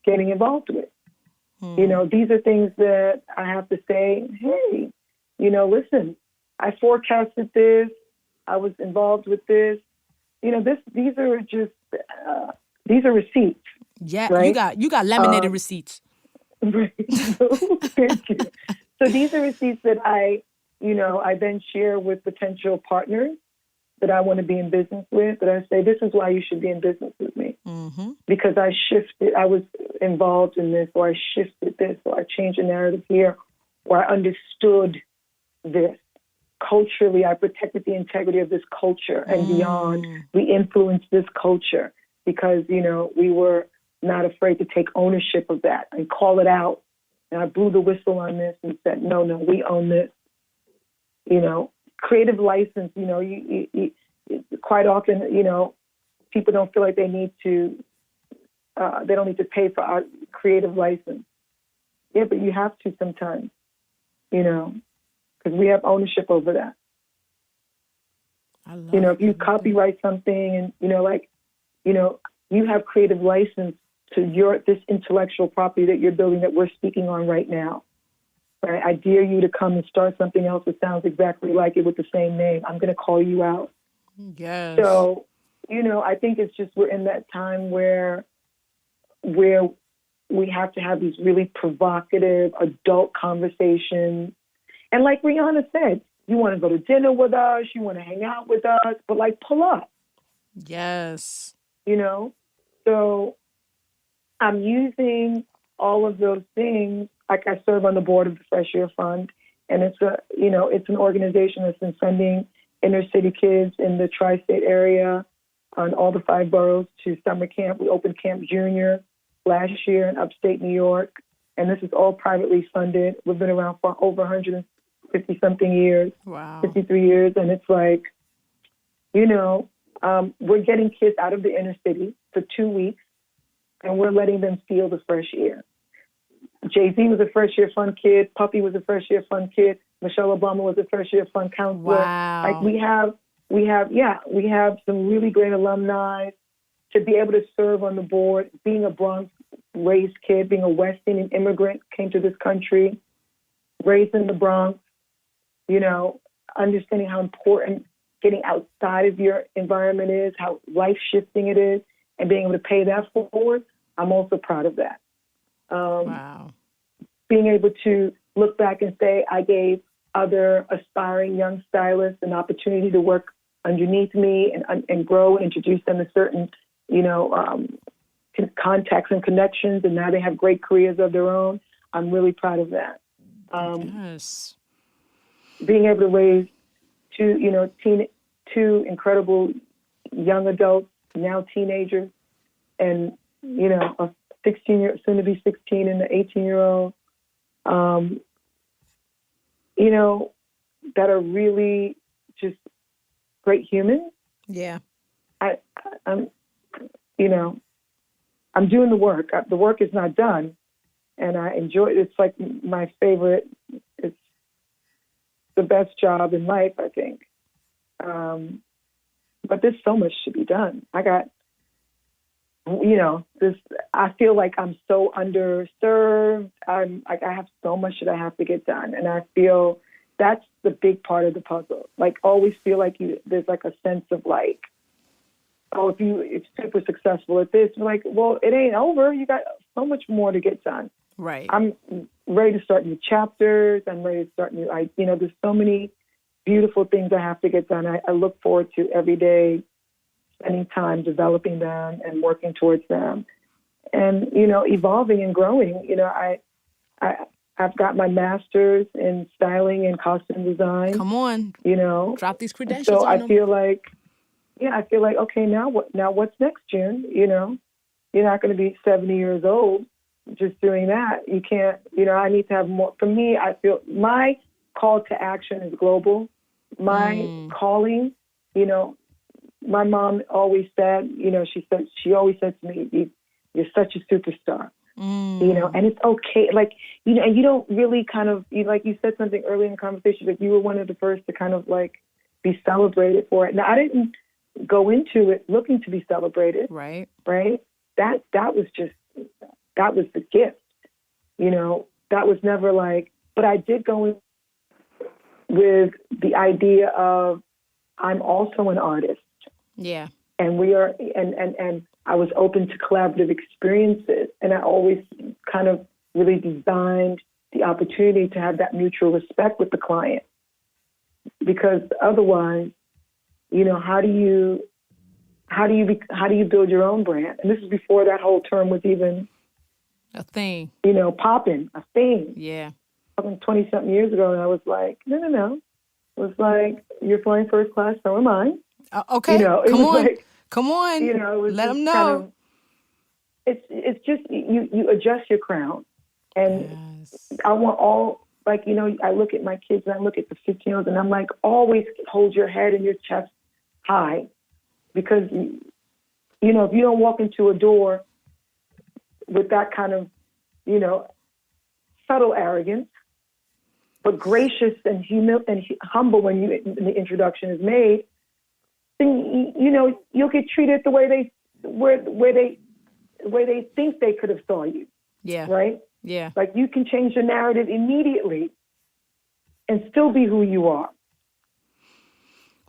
getting involved with. These are things that I have to say, hey, listen, I forecasted this. I was involved with this. These are just these are receipts. Yeah, right? you got laminated receipts. Right. Thank you. So these are receipts that I then share with potential partners that I want to be in business with. That I say, this is why you should be in business with me, because I was involved in this, or I shifted this, or I changed the narrative here, or I understood this. Culturally, I protected the integrity of this culture and beyond. We influenced this culture because, we were not afraid to take ownership of that and call it out. And I blew the whistle on this and said, no, we own this. Creative license, you quite often, people don't feel like they need to, they don't need to pay for our creative license. Yeah, but you have to sometimes, because we have ownership over that. I love if you copyright something and, you have creative license to this intellectual property that you're building, that we're speaking on right now. Right? I dare you to come and start something else that sounds exactly like it with the same name. I'm going to call you out. Yes. So, I think it's just we're in that time where we have to have these really provocative adult conversations. And like Rihanna said, you want to go to dinner with us, you want to hang out with us, but pull up. Yes. So I'm using all of those things. Like, I serve on the board of the Fresh Air Fund, and it's an organization that's been sending inner city kids in the tri-state area on all the 5 boroughs to summer camp. We opened Camp Junior last year in upstate New York, and this is all privately funded. We've been around for over 150-something years, wow, 53 years, and it's like, we're getting kids out of the inner city for 2 weeks, and we're letting them feel the fresh air. Jay-Z was a Fresh Air Fund kid. Puffy was a Fresh Air Fund kid. Michelle Obama was a Fresh Air Fund counselor. Wow. We have some really great alumni to be able to serve on the board. Being a Bronx-raised kid, being a West Indian immigrant, came to this country, raised in the Bronx, understanding how important getting outside of your environment is, how life-shifting it is, and being able to pay that forward. I'm also proud of that. Wow. Being able to look back and say, I gave other aspiring young stylists an opportunity to work underneath me and grow and introduce them to certain, contacts and connections, and now they have great careers of their own. I'm really proud of that. Yes. Being able to raise two incredible young adults, now teenagers, and, a 16-year, soon to be 16, and the 18-year-old, that are really just great humans. Yeah. I'm doing the work. The work is not done, and I enjoy it. It's like my favorite. It's the best job in life, I think. But there's so much to be done. I got, this. I feel like I'm so underserved. I have so much that I have to get done, and I feel that's the big part of the puzzle. Like, always feel like there's like a sense of like, oh, if you're super successful at this, you're like, well, it ain't over. You got so much more to get done. Right. I'm ready to start new chapters. I'm ready to start new. There's so many beautiful things I have to get done. I look forward to every day spending time developing them and working towards them, and evolving and growing. I've got my master's in styling and costume design. Come on, drop these credentials. So on I them. feel like, okay, now what? Now what's next, June? You're not going to be 70 years old just doing that. You can't. I need to have more. For me, I feel my call to action is global. My calling, my mom always said, she always said to me, you're such a superstar. And it's okay. Like, and you don't really kind of, like you said something early in the conversation, that you were one of the first to kind of like be celebrated for it. Now, I didn't go into it looking to be celebrated. Right. Right. That was the gift, that was never like, but I did go in with the idea of, I'm also an artist. Yeah. And we are, and I was open to collaborative experiences, and I always kind of really designed the opportunity to have that mutual respect with the client, because otherwise, how do you build your own brand? And this is before that whole term was even a thing, popping, a thing. Yeah. 20-something years ago, and I was like, no. It was like, you're flying first class, so am I. Okay, come on. Like, come on. It was let them know. It's just, you adjust your crown. And yes. I want all, like, I look at my kids and I look at the 15-year-olds, and I'm like, always hold your head and your chest high. Because, if you don't walk into a door with that kind of, subtle arrogance, but gracious and humble when the introduction is made, then you'll get treated the way they think they could have saw you. Yeah. Right. Yeah. Like, you can change the narrative immediately and still be who you are.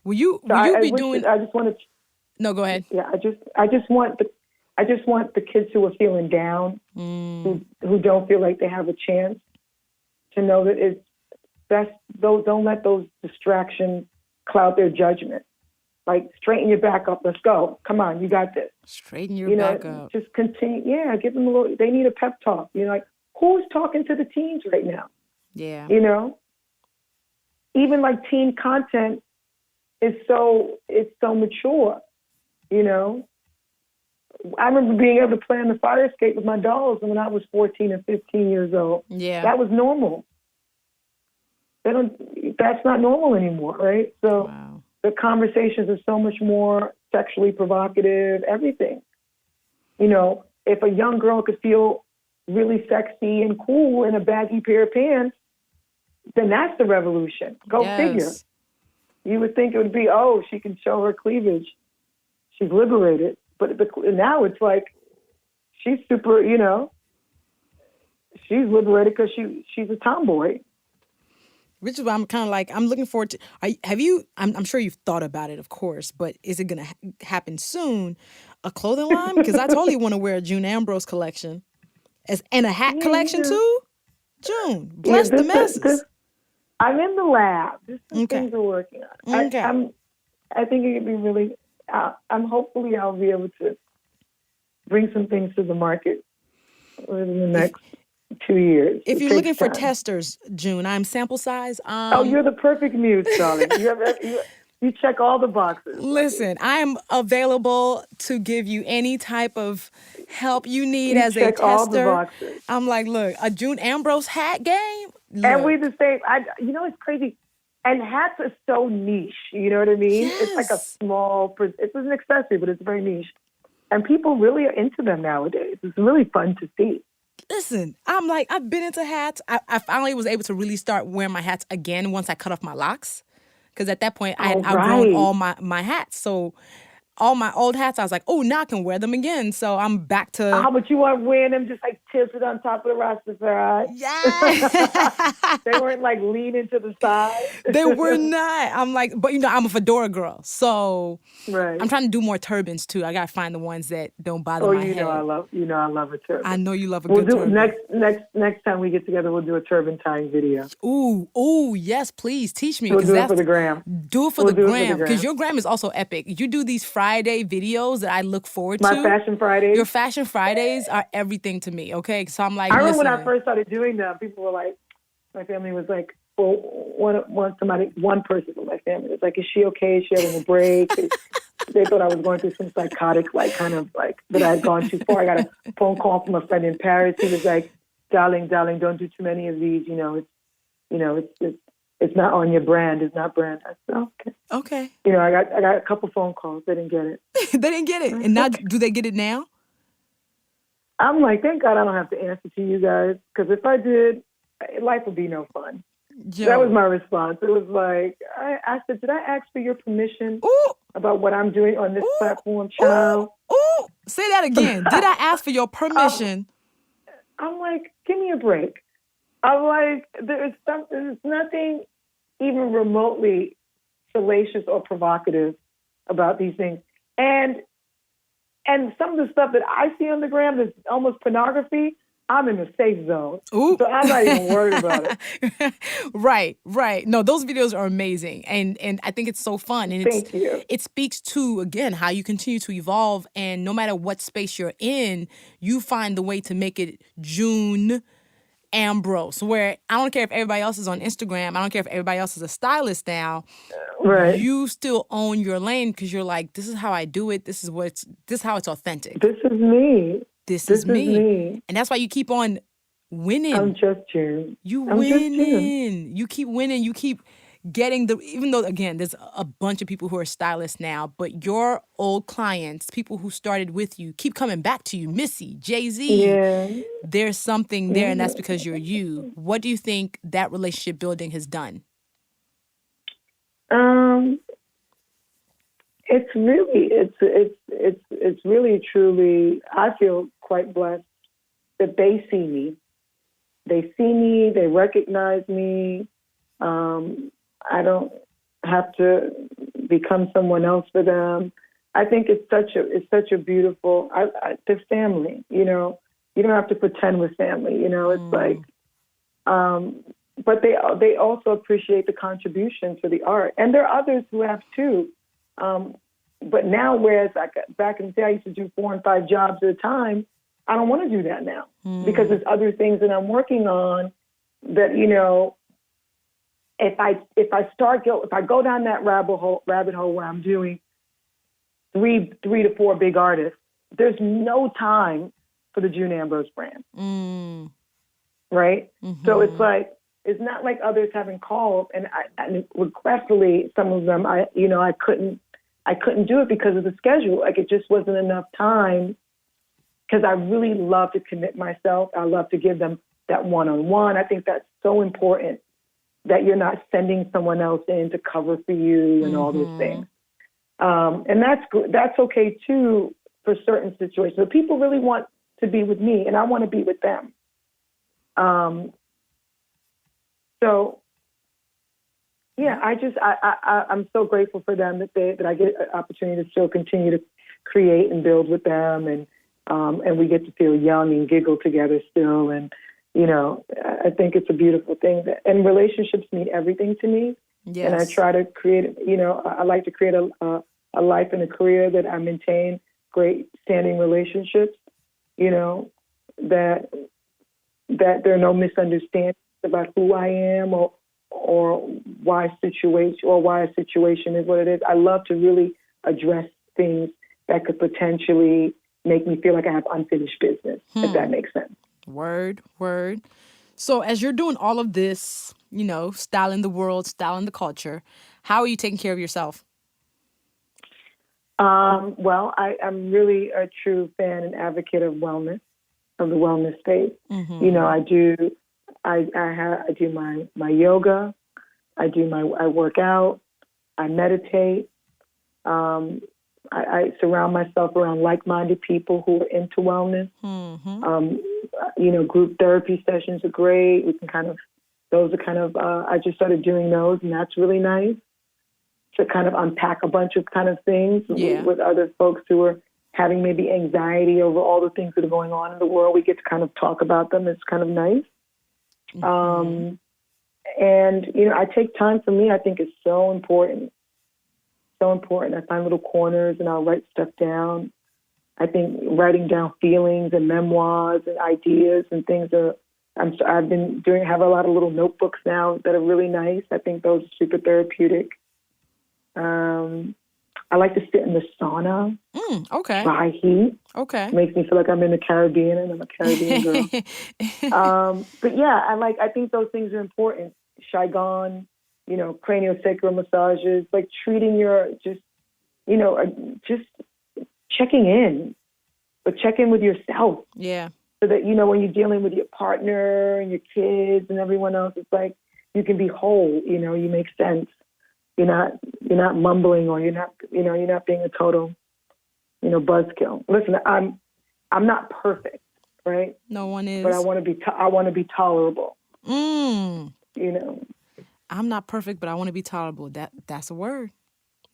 Will you be doing? I just want to. No, go ahead. Yeah. I just want the kids who are feeling down, who don't feel like they have a chance, to know that it's best. Don't let those distractions cloud their judgment. Like, straighten your back up. Let's go. Come on, you got this. Straighten your back up. Just continue. Yeah, give them a little. They need a pep talk. Like, who's talking to the teens right now? Yeah. Even like teen content is so mature. I remember being able to play on the fire escape with my dolls when I was 14 and 15 years old. Yeah. That was normal. That's not normal anymore, right? So wow. The conversations are so much more sexually provocative, everything. If a young girl could feel really sexy and cool in a baggy pair of pants, then that's the revolution. Go figure. You would think it would be, she can show her cleavage. She's liberated. But now it's like, she's super, she's liberated because she's a tomboy. Which is why I'm kind of like, I'm looking forward to, I'm sure you've thought about it, of course, but is it going to happen soon? A clothing line? Because I totally want to wear a June Ambrose collection. And a hat collection too? June, bless the masses. I'm in the lab. There's some things we're working on. Okay. I think it could be really, hopefully I'll be able to bring some things to the market within the next 2 years. If you're looking for testers, June, I'm sample size. You're the perfect muse, darling. You check all the boxes. Listen, I'm available to give you any type of help you need as a tester. Check all the boxes. I'm like, look, a June Ambrose hat game. Look. And we the same. It's crazy. And hats are so niche. You know what I mean? Yes. It's like a small. It's an accessory, but it's very niche. And people really are into them nowadays. It's really fun to see. Listen, I'm like, I've been into hats. I finally was able to really start wearing my hats again once I cut off my locks. Because at that point, I had Oh, outgrown right. all my hats. So all my old hats, I was like, oh, now I can wear them again. So I'm back to, Oh, but you weren't wearing them just like tilted on top of the Rastafari. yeah. They weren't like leaning to the They were side. not. I'm like, but I'm a fedora girl. So I'm Right. trying to do more turbans too. I got to find the ones that don't bother Oh, my head. I love a I turban. know you love a We'll good do turban. next time we get together. We'll do a turban tying video. Ooh, yes, please teach me We'll because do it for that's the gram. do it for We'll the do it for the gram because gram. your gram is also epic. You do these Friday videos that I look forward My to. Fashion Fridays. Your Fashion Fridays are everything to me. Okay, so I'm like, I remember when I listen, first started doing them, people were like, my family was like, well, one person from my family was like, is she okay? Is she having a break? They thought I was going through some psychotic, like kind of like that I had gone too far. I got a phone call from a friend in Paris. He was like, darling, don't do too many of these. It's not on your brand. It's not brand. I said, okay. okay, I got a couple phone calls. They didn't get it. they didn't get it, I and said, now okay. do they get it now? I'm like, thank God I don't have to answer to you guys, because if I did, life would be no fun. That was Yo, my response. It was like, I said, did I ask for your permission ooh, about what I'm doing on this ooh, platform, ooh, child? ooh. Say that again. Did I ask for your um, permission? I'm like, give me a break. I'm like, there's nothing even remotely salacious or provocative about these things. And some of the stuff that I see on the gram that's almost pornography, I'm in the safe zone. Ooh. So I'm not even worried about it. Right. No, those videos are amazing. And I think it's so fun. And Thank you. it speaks to, again, how you continue to evolve. And no matter what space you're in, you find the way to make it June Ambrose, where I don't care if everybody else is on Instagram. I don't care if everybody else is a stylist now. Right. You still own your lane because you're like, this is how I do it. This is how it's authentic. This is me. This This is is me. me. And that's why you keep on I'm winning. just June. You I'm just June. winning. You keep winning. You keep getting even though, again, there's a bunch of people who are stylists now, but your old clients, people who started with you, keep coming back to you. Missy, Jay-Z, Yeah. there's something there, and that's Yeah. because you're you. What do you think that relationship building has done? Um, it's really truly, I feel quite blessed that they see me. They see me, they recognize me. I don't have to become someone else for them. I think it's such a beautiful, the family, you don't have to pretend with family, it's like, but they also appreciate the contribution to the art. And there are others who have too. But now, whereas back in the day I used to do 4 and 5 jobs at a time, I don't want to do that now because there's other things that I'm working on that, if I go down that rabbit hole where I'm doing three to four big artists, there's no time for the June Ambrose brand. Right? Mm-hmm. So it's like, it's not like others haven't called, and I regretfully, some of them, I couldn't do it because of the schedule. Like, it just wasn't enough time, because I really love to commit myself. I love to give them that one-on-one. I think that's so important, that you're not sending someone else in to cover for you and all those things. And that's okay too for certain situations. But people really want to be with me, and I want to be with them. So, yeah, I'm so grateful for them that I get an opportunity to still continue to create and build with them, and we get to feel young and giggle together still. And, I think it's a beautiful thing. And relationships mean everything to me. Yes. And I try to create, I like to create a life and a career that I maintain great standing relationships, that there are no misunderstandings about who I am or why a situation is what it is. I love to really address things that could potentially make me feel like I have unfinished business, if that makes sense. Word. So as you're doing all of this, styling the world, styling the culture, how are you taking care of yourself? Well, I'm really a true fan and advocate of wellness. of the wellness space. You know, I do my yoga, I work out, I meditate. I surround myself around like-minded people who are into wellness. You know, group therapy sessions are great. I just started doing those, and that's really nice to kind of unpack a bunch of kind of things with other folks who are having maybe anxiety over all the things that are going on in the world. We get to kind of talk about them. It's kind of nice. And, you know, I take time for me. I think it's so important. So important. I find little corners and I'll write stuff down. I think writing down feelings and memoirs and ideas and things have a lot of little notebooks now that are really nice. I think those are super therapeutic. I like to sit in the sauna. Okay. Dry heat. Okay. Makes me feel like I'm in the Caribbean and I'm a Caribbean girl. But yeah, I think those things are important. Qigong, you know, craniosacral massages, like treating just checking in, but check in with yourself. Yeah. So that, you know, when you're dealing with your partner and your kids and everyone else, it's like you can be whole, you know, you make sense. You're not mumbling, or you're not being a total, you know, buzzkill. Listen, I'm not perfect, right? No one is. But I want to be tolerable. You know, I'm not perfect, but I want to be tolerable. That's a word.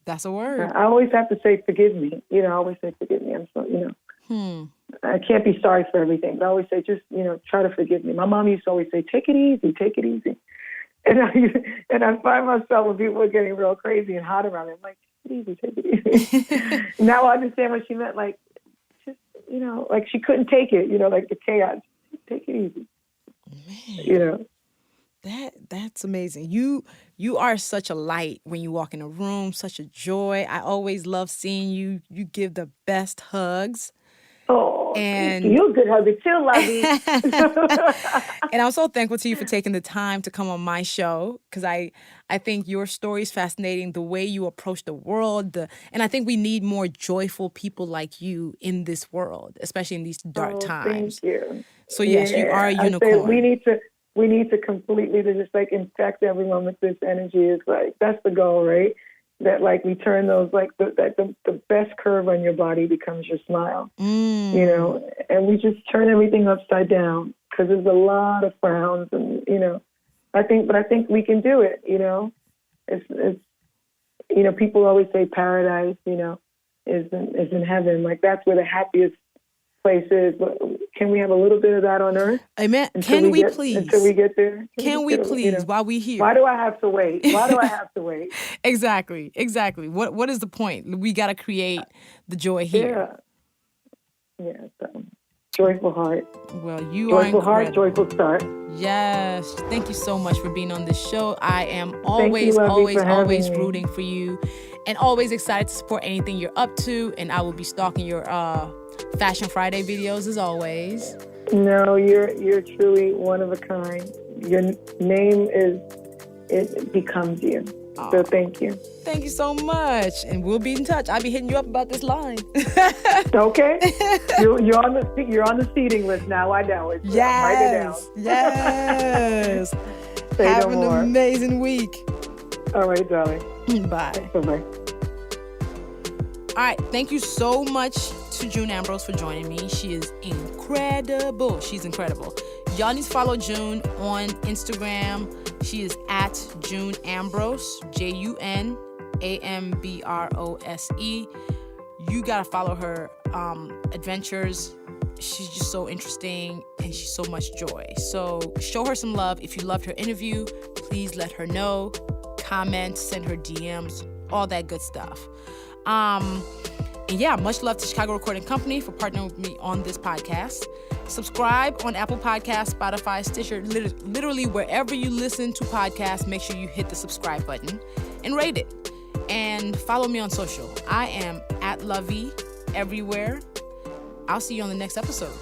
That's a word. I always have to say, forgive me. You know, I always say, forgive me. I'm so, you know, I can't be sorry for everything. But I always say, just, you know, try to forgive me. My mom used to always say, take it easy, take it easy. And I find myself when people are getting real crazy and hot around me, I'm like, take it easy. Now I understand what she meant. Like, just, you know, like she couldn't take it, you know, like the chaos. Take it easy. Man. You know. That's amazing. You are such a light when you walk in a room, such a joy. I always love seeing you. You give the best hugs. Oh, and you're a good hugger too, Luvvie. And I'm so thankful to you for taking the time to come on my show, because I think your story is fascinating, the way you approach the world, and I think we need more joyful people like you in this world, especially in these dark times. Thank you. So yes, you are a unicorn. We need to completely just like infect everyone with this energy. Is like, that's the goal, right? That like we turn those, like the best curve on your body becomes your smile, you know, and we just turn everything upside down, because there's a lot of frowns, and, you know, I think we can do it, you know. It's you know, people always say paradise, you know, is in heaven. Like, that's where the happiest place is. But can we have a little bit of that on earth? Amen. Can we please? Until we get there? Can we please, you know, while we're here? Why do I have to wait? Exactly. What is the point? We got to create the joy here. Yeah. So, joyful heart. Well, you joyful are incredible. Joyful heart, joyful start. Yes. Thank you so much for being on this show. I am always rooting for you, and always excited to support anything you're up to. And I will be stalking your Fashion Friday videos as always. No, you're truly one of a kind. Your name it becomes you. Oh, so thank you. Thank you so much, and we'll be in touch. I'll be hitting you up about this line. Okay, you're on the seating list now. I know it. Yes, write it down. Yes. Have an amazing week. All right, darling. Bye. Bye. All right, thank you so much to June Ambrose for joining me. She is incredible. She's incredible. Y'all need to follow June on Instagram. She is at June Ambrose, JUNAMBROSE. You gotta follow her adventures. She's just so interesting, and she's so much joy. So show her some love. If you loved her interview, please let her know. Comment, send her DMs, all that good stuff. And yeah, much love to Chicago Recording Company for partnering with me on this podcast. Subscribe on Apple Podcasts, Spotify, Stitcher, literally wherever you listen to podcasts. Make sure you hit the subscribe button and rate it. And follow me on social. I am at Luvvie everywhere. I'll see you on the next episode.